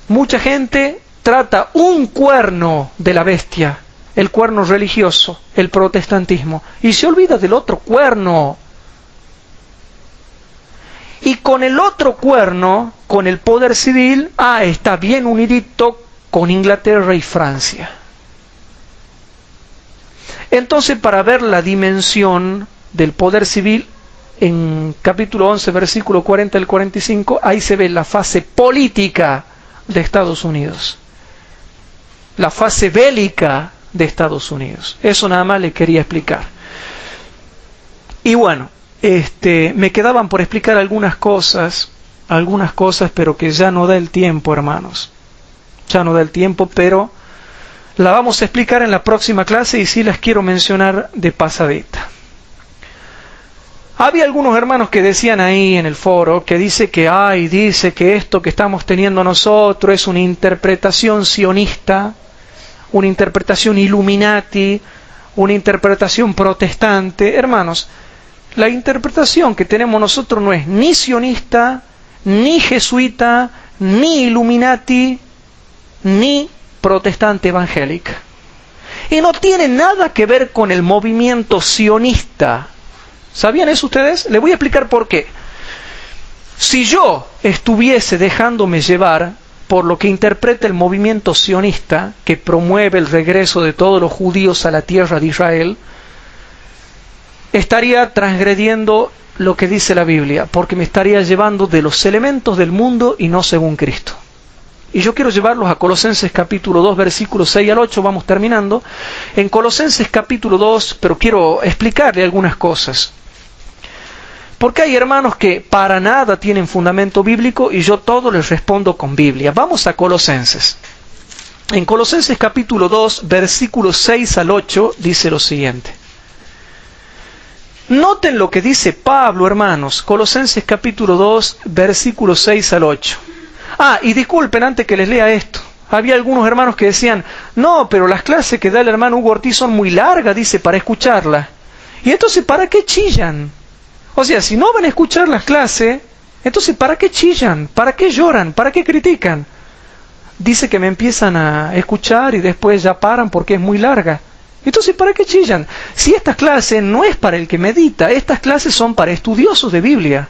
Mucha gente trata un cuerno de la bestia, el cuerno religioso, el protestantismo, y se olvida del otro cuerno. Y con el otro cuerno, con el poder civil, está bien unidito con Inglaterra y Francia. Entonces, para ver la dimensión del poder civil, en capítulo 11, versículo 40 al 45, ahí se ve la fase política de Estados Unidos, la fase bélica de Estados Unidos. Eso nada más le quería explicar. Y bueno, me quedaban por explicar algunas cosas, pero que ya no da el tiempo, hermanos. Ya no da el tiempo, pero la vamos a explicar en la próxima clase y sí las quiero mencionar de pasadita. Había algunos hermanos que decían ahí en el foro que dice que esto que estamos teniendo nosotros es una interpretación sionista, una interpretación Illuminati, una interpretación protestante. Hermanos, la interpretación que tenemos nosotros no es ni sionista, ni jesuita, ni Illuminati, ni protestante evangélica. Y no tiene nada que ver con el movimiento sionista. ¿Sabían eso ustedes? Les voy a explicar por qué. Si yo estuviese dejándome llevar por lo que interpreta el movimiento sionista, que promueve el regreso de todos los judíos a la tierra de Israel, estaría transgrediendo lo que dice la Biblia, porque me estaría llevando de los elementos del mundo y no según Cristo. Y yo quiero llevarlos a Colosenses capítulo 2, versículos 6 al 8, vamos terminando. En Colosenses capítulo 2, pero quiero explicarle algunas cosas. Porque hay hermanos que para nada tienen fundamento bíblico y yo todo les respondo con Biblia. Vamos a Colosenses. En Colosenses capítulo 2, versículos 6 al 8, dice lo siguiente. Noten lo que dice Pablo, hermanos. Colosenses capítulo 2, versículos 6 al 8. Y disculpen antes que les lea esto. Había algunos hermanos que decían, no, pero las clases que da el hermano Hugo Ortiz son muy largas, dice, para escucharlas. Y entonces, ¿para qué chillan? O sea, si no van a escuchar las clases, entonces, ¿para qué chillan? ¿Para qué lloran? ¿Para qué critican? Dice que me empiezan a escuchar y después ya paran porque es muy larga. Entonces, ¿para qué chillan? Si estas clases no es para el que medita, estas clases son para estudiosos de Biblia.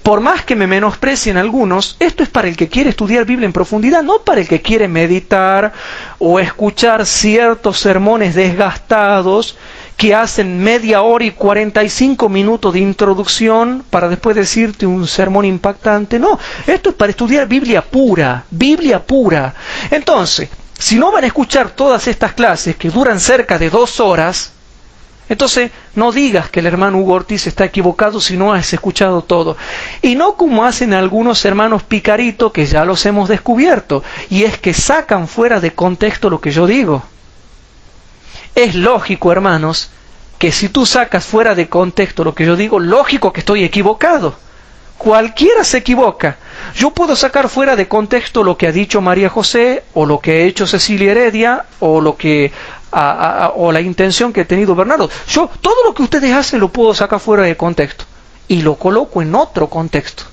Por más que me menosprecien algunos, esto es para el que quiere estudiar Biblia en profundidad, no para el que quiere meditar o escuchar ciertos sermones desgastados que hacen media hora y 45 minutos de introducción para después decirte un sermón impactante. No, esto es para estudiar Biblia pura, Biblia pura. Entonces, si no van a escuchar todas estas clases que duran cerca de 2 horas, entonces no digas que el hermano Hugo Ortiz está equivocado si no has escuchado todo. Y no como hacen algunos hermanos picaritos que ya los hemos descubierto, y es que sacan fuera de contexto lo que yo digo. Es lógico, hermanos, que si tú sacas fuera de contexto lo que yo digo, lógico que estoy equivocado. Cualquiera se equivoca. Yo puedo sacar fuera de contexto lo que ha dicho María José, o lo que ha hecho Cecilia Heredia, o lo que o la intención que ha tenido Bernardo. Yo todo lo que ustedes hacen lo puedo sacar fuera de contexto y lo coloco en otro contexto.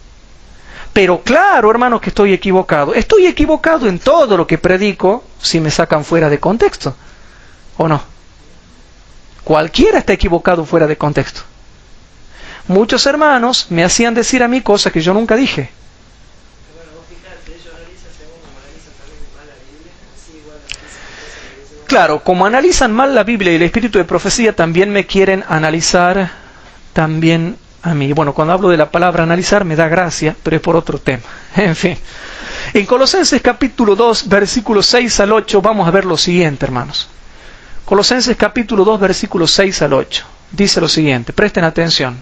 Pero claro, hermanos, que estoy equivocado. Estoy equivocado en todo lo que predico si me sacan fuera de contexto, ¿o no? Cualquiera está equivocado fuera de contexto. Muchos hermanos me hacían decir a mí cosas que yo nunca dije. Claro, como analizan mal la Biblia y el espíritu de profecía, también me quieren analizar también a mí. Bueno, cuando hablo de la palabra analizar me da gracia, pero es por otro tema. En fin. En Colosenses capítulo 2, versículos 6 al 8, vamos a ver lo siguiente, hermanos. Colosenses capítulo 2, versículos 6 al 8. Dice lo siguiente, presten atención.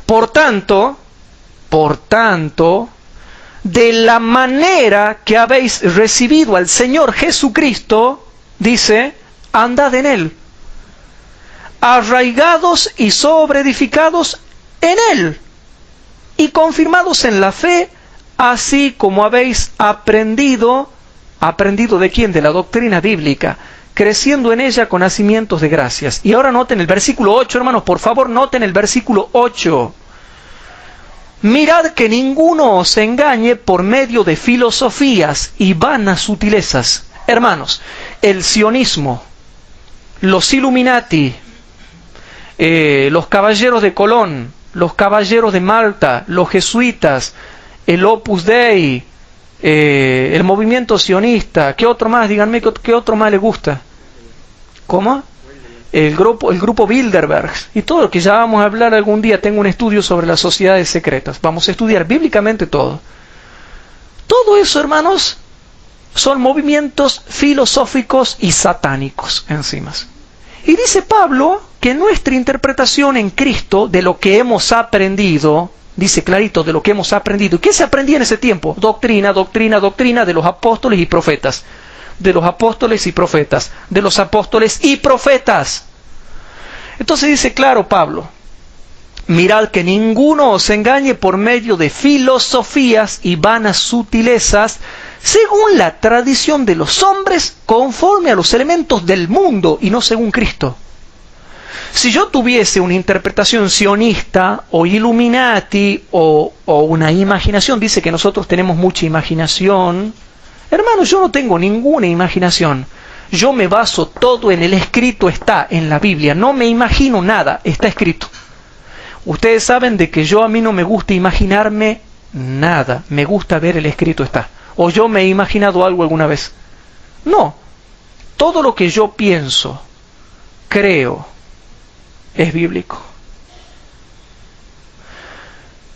Por tanto, de la manera que habéis recibido al Señor Jesucristo, dice, andad en Él, arraigados y sobreedificados en Él, y confirmados en la fe, así como habéis aprendido. ¿Aprendido de quién? De la doctrina bíblica, creciendo en ella con nacimientos de gracias. Y ahora noten el versículo 8, hermanos, por favor, noten el versículo 8. Mirad que ninguno os engañe por medio de filosofías y vanas sutilezas. Hermanos, el sionismo, los Illuminati, los caballeros de Colón, los caballeros de Malta, los jesuitas, el Opus Dei, el movimiento sionista, ¿qué otro más? Díganme, ¿qué otro más les gusta? ¿Cómo? El grupo Bilderberg y todo lo que ya vamos a hablar algún día. Tengo un estudio sobre las sociedades secretas. Vamos a estudiar bíblicamente todo. Todo eso, hermanos, son movimientos filosóficos y satánicos encima. Y dice Pablo que nuestra interpretación en Cristo de lo que hemos aprendido, dice clarito, de lo que hemos aprendido. ¿Y qué se aprendía en ese tiempo? Doctrina de los apóstoles y profetas. De los apóstoles y profetas. De los apóstoles y profetas. Entonces dice claro Pablo, mirad que ninguno os engañe por medio de filosofías y vanas sutilezas, según la tradición de los hombres, conforme a los elementos del mundo y no según Cristo. Si yo tuviese una interpretación sionista o Illuminati o una imaginación, dice que nosotros tenemos mucha imaginación. Hermanos, yo no tengo ninguna imaginación. Yo me baso todo en el escrito, está en la Biblia. No me imagino nada, está escrito. Ustedes saben de que a mí no me gusta imaginarme nada. Me gusta ver el escrito, está. ¿O yo me he imaginado algo alguna vez? No. Todo lo que yo pienso, creo, es bíblico.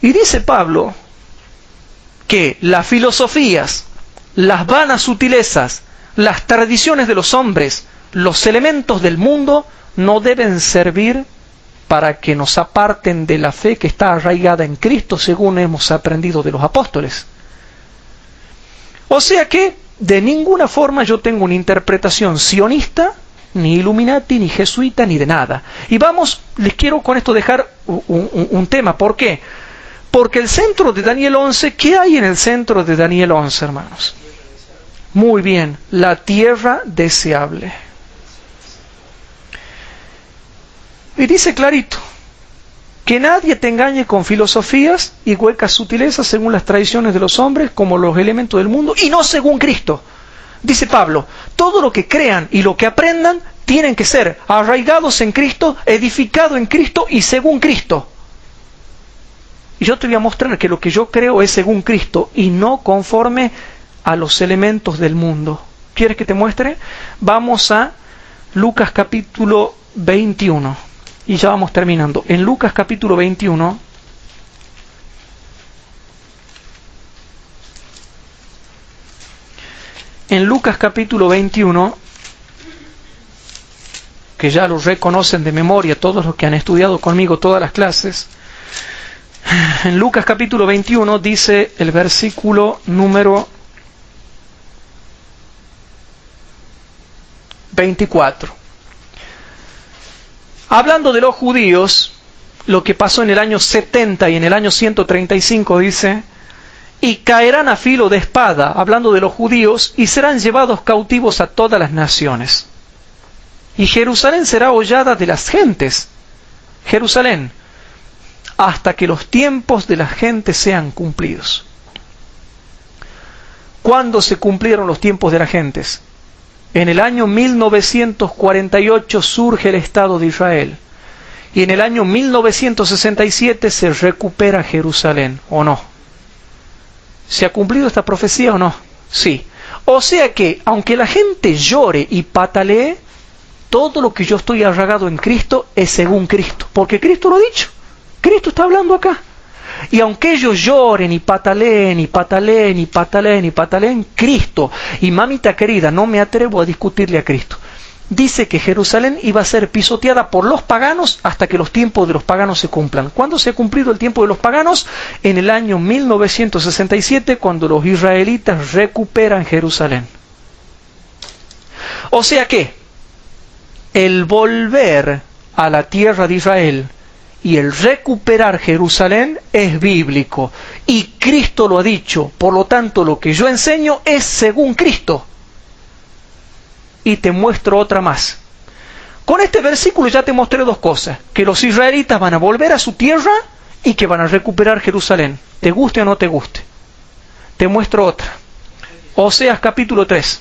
Y dice Pablo que las filosofías, las vanas sutilezas, las tradiciones de los hombres, los elementos del mundo, no deben servir para que nos aparten de la fe que está arraigada en Cristo, según hemos aprendido de los apóstoles. O sea que, de ninguna forma yo tengo una interpretación sionista, ni Illuminati, ni jesuita, ni de nada. Y vamos, les quiero con esto dejar un tema. ¿Por qué? Porque el centro de Daniel 11, ¿qué hay en el centro de Daniel 11, hermanos? Muy bien, la tierra deseable. Y dice clarito, que nadie te engañe con filosofías y huecas sutilezas según las tradiciones de los hombres, como los elementos del mundo, y no según Cristo. Dice Pablo, todo lo que crean y lo que aprendan tienen que ser arraigados en Cristo, edificados en Cristo y según Cristo. Y yo te voy a mostrar que lo que yo creo es según Cristo y no conforme a los elementos del mundo. ¿Quieres que te muestre? Vamos a Lucas capítulo 21. Y ya vamos terminando. En Lucas capítulo 21, que ya lo reconocen de memoria todos los que han estudiado conmigo todas las clases, en Lucas capítulo 21 dice el versículo número 24. Hablando de los judíos, lo que pasó en el año 70 y en el año 135 dice, y caerán a filo de espada, hablando de los judíos, y serán llevados cautivos a todas las naciones. Y Jerusalén será hollada de las gentes, Jerusalén, hasta que los tiempos de las gentes sean cumplidos. ¿Cuándo se cumplieron los tiempos de las gentes? En el año 1948 surge el Estado de Israel. Y en el año 1967 se recupera Jerusalén, ¿o no? ¿Se ha cumplido esta profecía o no? Sí. O sea que, aunque la gente llore y patalee, todo lo que yo estoy arraigado en Cristo es según Cristo. Porque Cristo lo ha dicho. Cristo está hablando acá. Y aunque ellos lloren y pataleen, y pataleen, y pataleen, y pataleen, Cristo, y mamita querida, no me atrevo a discutirle a Cristo, dice que Jerusalén iba a ser pisoteada por los paganos hasta que los tiempos de los paganos se cumplan. ¿Cuándo se ha cumplido el tiempo de los paganos? En el año 1967, cuando los israelitas recuperan Jerusalén. O sea que, el volver a la tierra de Israel y el recuperar Jerusalén es bíblico. Y Cristo lo ha dicho. Por lo tanto, lo que yo enseño es según Cristo. Y te muestro otra más. Con este versículo ya te mostré dos cosas. Que los israelitas van a volver a su tierra y que van a recuperar Jerusalén. ¿Te guste o no te guste? Te muestro otra. Oseas capítulo 3.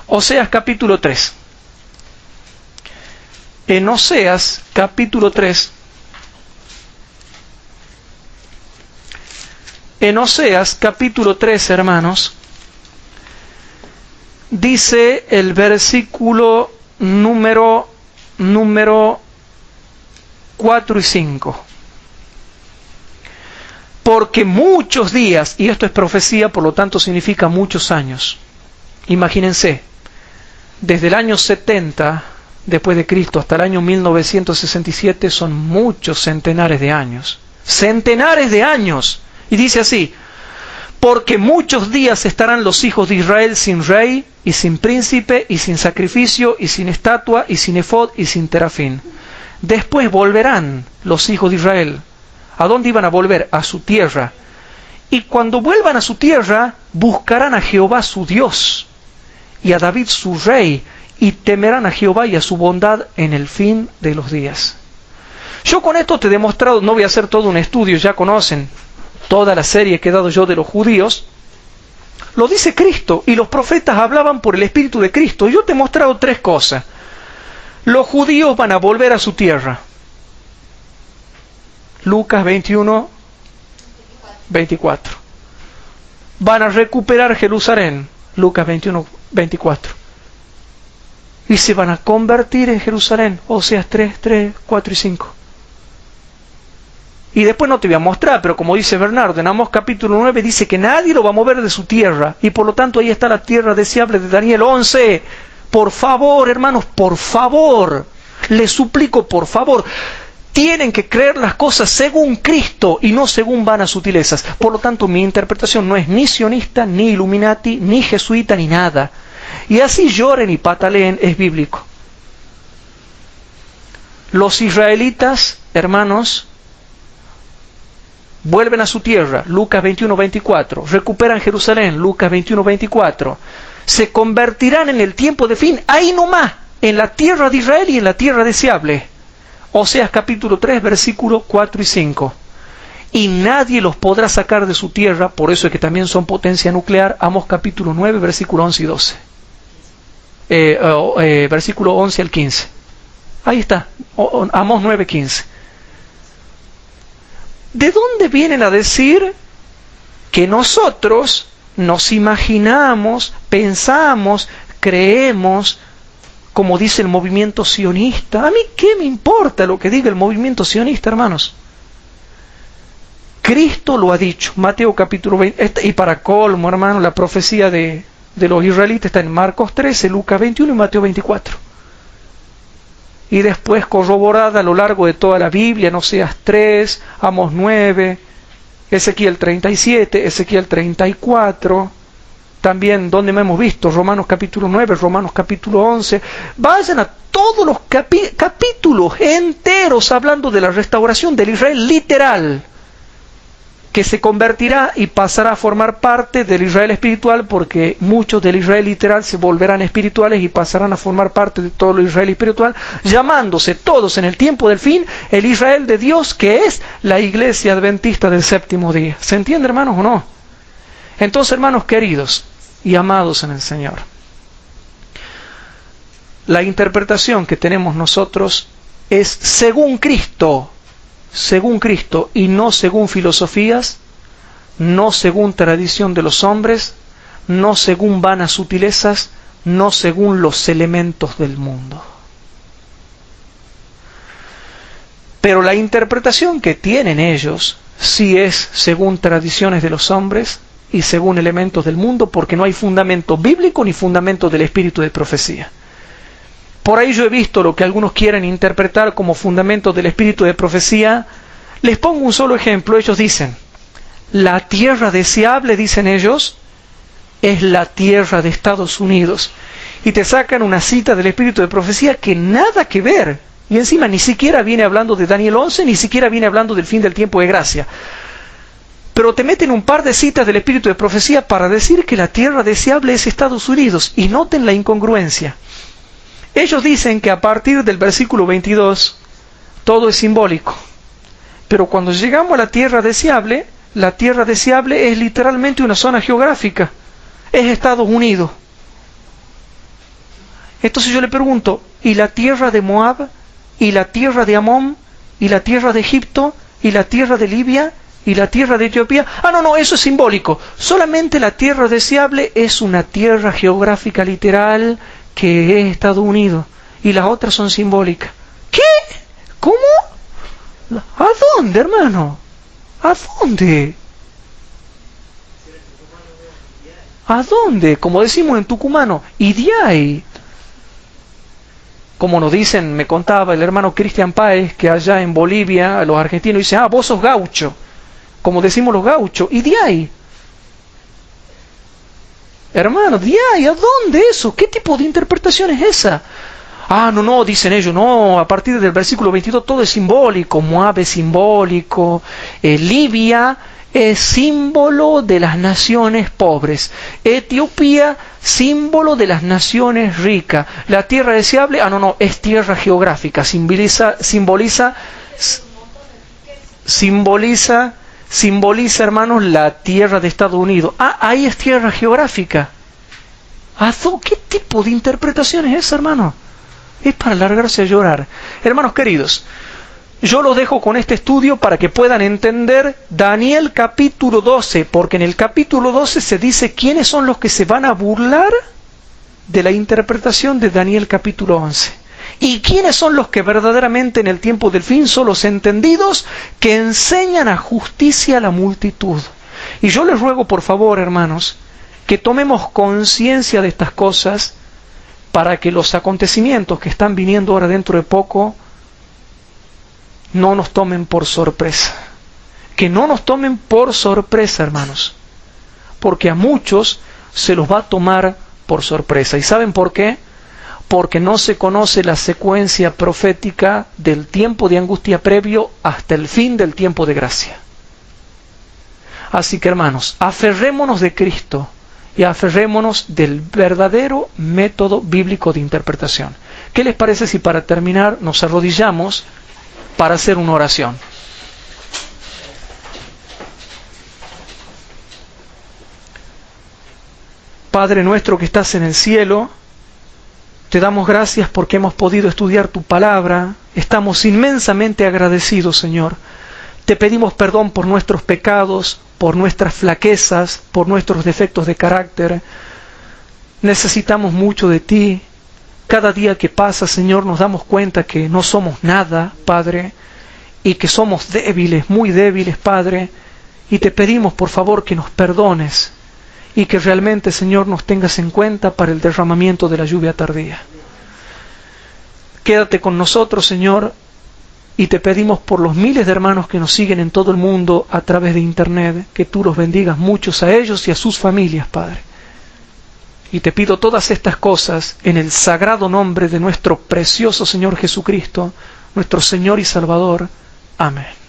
Oseas capítulo 3. En Oseas capítulo 3, en Oseas capítulo 3, hermanos, dice el versículo número 4 y 5. Porque muchos días, y esto es profecía, por lo tanto significa muchos años. Imagínense, desde el año 70 después de Cristo hasta el año 1967 son muchos centenares de años. ¡Centenares de años! Y dice así, porque muchos días estarán los hijos de Israel sin rey, y sin príncipe, y sin sacrificio, y sin estatua, y sin efod, y sin terafín. Después volverán los hijos de Israel. ¿A dónde iban a volver? A su tierra. Y cuando vuelvan a su tierra, buscarán a Jehová su Dios, y a David su rey, y temerán a Jehová y a su bondad en el fin de los días. Yo con esto te he demostrado, no voy a hacer todo un estudio, ya conocen toda la serie que he dado yo de los judíos. Lo dice Cristo, y los profetas hablaban por el Espíritu de Cristo. Yo te he mostrado tres cosas. Los judíos van a volver a su tierra. Lucas 21, 24. Van a recuperar Jerusalén. Lucas 21, 24. Y se van a convertir en Jerusalén. Oseas 3, 4 y 5. Y después no te voy a mostrar, pero como dice Bernardo, en Amós capítulo 9 dice que nadie lo va a mover de su tierra. Y por lo tanto ahí está la tierra deseable de Daniel 11. Por favor, hermanos, por favor, les suplico, por favor, tienen que creer las cosas según Cristo y no según vanas sutilezas. Por lo tanto, mi interpretación no es ni sionista, ni Illuminati, ni jesuita, ni nada. Y así lloren y pataleen, es bíblico. Los israelitas, hermanos, vuelven a su tierra, Lucas 21:24. Recuperan Jerusalén, Lucas 21:24. Se convertirán en el tiempo de fin, ahí nomás, en la tierra de Israel y en la tierra deseable. Oseas capítulo 3, versículos 4 y 5. Y nadie los podrá sacar de su tierra, por eso es que también son potencia nuclear. Amós capítulo 9, versículo 11 y 12. Versículo 11 al 15. Ahí está, Amós 9, 15. ¿De dónde vienen a decir que nosotros nos imaginamos, pensamos, creemos, como dice el movimiento sionista? A mí, ¿qué me importa lo que diga el movimiento sionista, hermanos? Cristo lo ha dicho, Mateo capítulo 20, y para colmo, hermano, la profecía de los israelitas está en Marcos 13, Lucas 21 y Mateo 24. Y después corroborada a lo largo de toda la Biblia, en Oseas 3, Amós 9, Ezequiel 37, Ezequiel 34, también donde me hemos visto, Romanos capítulo 9, Romanos capítulo 11. Vayan a todos los capítulos enteros hablando de la restauración del Israel literal, que se convertirá y pasará a formar parte del Israel espiritual, porque muchos del Israel literal se volverán espirituales y pasarán a formar parte de todo el Israel espiritual, llamándose todos en el tiempo del fin el Israel de Dios, que es la iglesia adventista del séptimo día. ¿Se entiende, hermanos, o no? Entonces, hermanos queridos y amados en el Señor, la interpretación que tenemos nosotros es según Cristo, y no según filosofías, no según tradición de los hombres, no según vanas sutilezas, no según los elementos del mundo. Pero la interpretación que tienen ellos sí es según tradiciones de los hombres y según elementos del mundo, porque no hay fundamento bíblico ni fundamento del espíritu de profecía. Por ahí yo he visto lo que algunos quieren interpretar como fundamento del espíritu de profecía. Les pongo un solo ejemplo. Ellos dicen, la tierra deseable, dicen ellos, es la tierra de Estados Unidos. Y te sacan una cita del espíritu de profecía que nada que ver. Y encima ni siquiera viene hablando de Daniel 11, ni siquiera viene hablando del fin del tiempo de gracia. Pero te meten un par de citas del espíritu de profecía para decir que la tierra deseable es Estados Unidos. Y noten la incongruencia. Ellos dicen que a partir del versículo 22 todo es simbólico. Pero cuando llegamos a la tierra deseable es literalmente una zona geográfica. Es Estados Unidos. Entonces yo le pregunto, ¿y la tierra de Moab? ¿Y la tierra de Amón? ¿Y la tierra de Egipto? ¿Y la tierra de Libia? ¿Y la tierra de Etiopía? No, eso es simbólico. Solamente la tierra deseable es una tierra geográfica literal que es Estados Unidos, y las otras son simbólicas. ¿Qué? ¿Cómo? ¿A dónde, hermano? ¿A dónde? ¿A dónde? Como decimos en tucumano, Idiay. Como nos dicen, me contaba el hermano Cristian Páez, que allá en Bolivia, los argentinos dicen, vos sos gaucho. Como decimos los gauchos, Idiay. Hermano, ¿a dónde eso? ¿Qué tipo de interpretación es esa? No, dicen ellos, no, a partir del versículo 22 todo es simbólico. Moab es simbólico, Libia es símbolo de las naciones pobres, Etiopía, símbolo de las naciones ricas. La tierra deseable, no, es tierra geográfica, simboliza, hermanos, la tierra de Estados Unidos. Ahí es tierra geográfica. ¿Qué tipo de interpretación es esa, hermano? Es para largarse a llorar. Hermanos queridos, yo los dejo con este estudio para que puedan entender Daniel capítulo 12, porque en el capítulo 12 se dice quiénes son los que se van a burlar de la interpretación de Daniel capítulo 11. ¿Y quiénes son los que verdaderamente en el tiempo del fin son los entendidos que enseñan a justicia a la multitud? Y yo les ruego, por favor, hermanos, que tomemos conciencia de estas cosas para que los acontecimientos que están viniendo ahora dentro de poco no nos tomen por sorpresa. Que no nos tomen por sorpresa, hermanos, porque a muchos se los va a tomar por sorpresa. ¿Y saben por qué? Porque no se conoce la secuencia profética del tiempo de angustia previo hasta el fin del tiempo de gracia. Así que, hermanos, aferrémonos de Cristo y aferrémonos del verdadero método bíblico de interpretación. ¿Qué les parece si para terminar nos arrodillamos para hacer una oración? Padre nuestro que estás en el cielo, te damos gracias porque hemos podido estudiar tu palabra. Estamos inmensamente agradecidos, Señor. Te pedimos perdón por nuestros pecados, por nuestras flaquezas, por nuestros defectos de carácter. Necesitamos mucho de ti. Cada día que pasa, Señor, nos damos cuenta que no somos nada, Padre, y que somos débiles, muy débiles, Padre. Y te pedimos, por favor, que nos perdones y que realmente, Señor, nos tengas en cuenta para el derramamiento de la lluvia tardía. Quédate con nosotros, Señor, y te pedimos por los miles de hermanos que nos siguen en todo el mundo a través de Internet, que tú los bendigas muchos a ellos y a sus familias, Padre. Y te pido todas estas cosas en el sagrado nombre de nuestro precioso Señor Jesucristo, nuestro Señor y Salvador. Amén.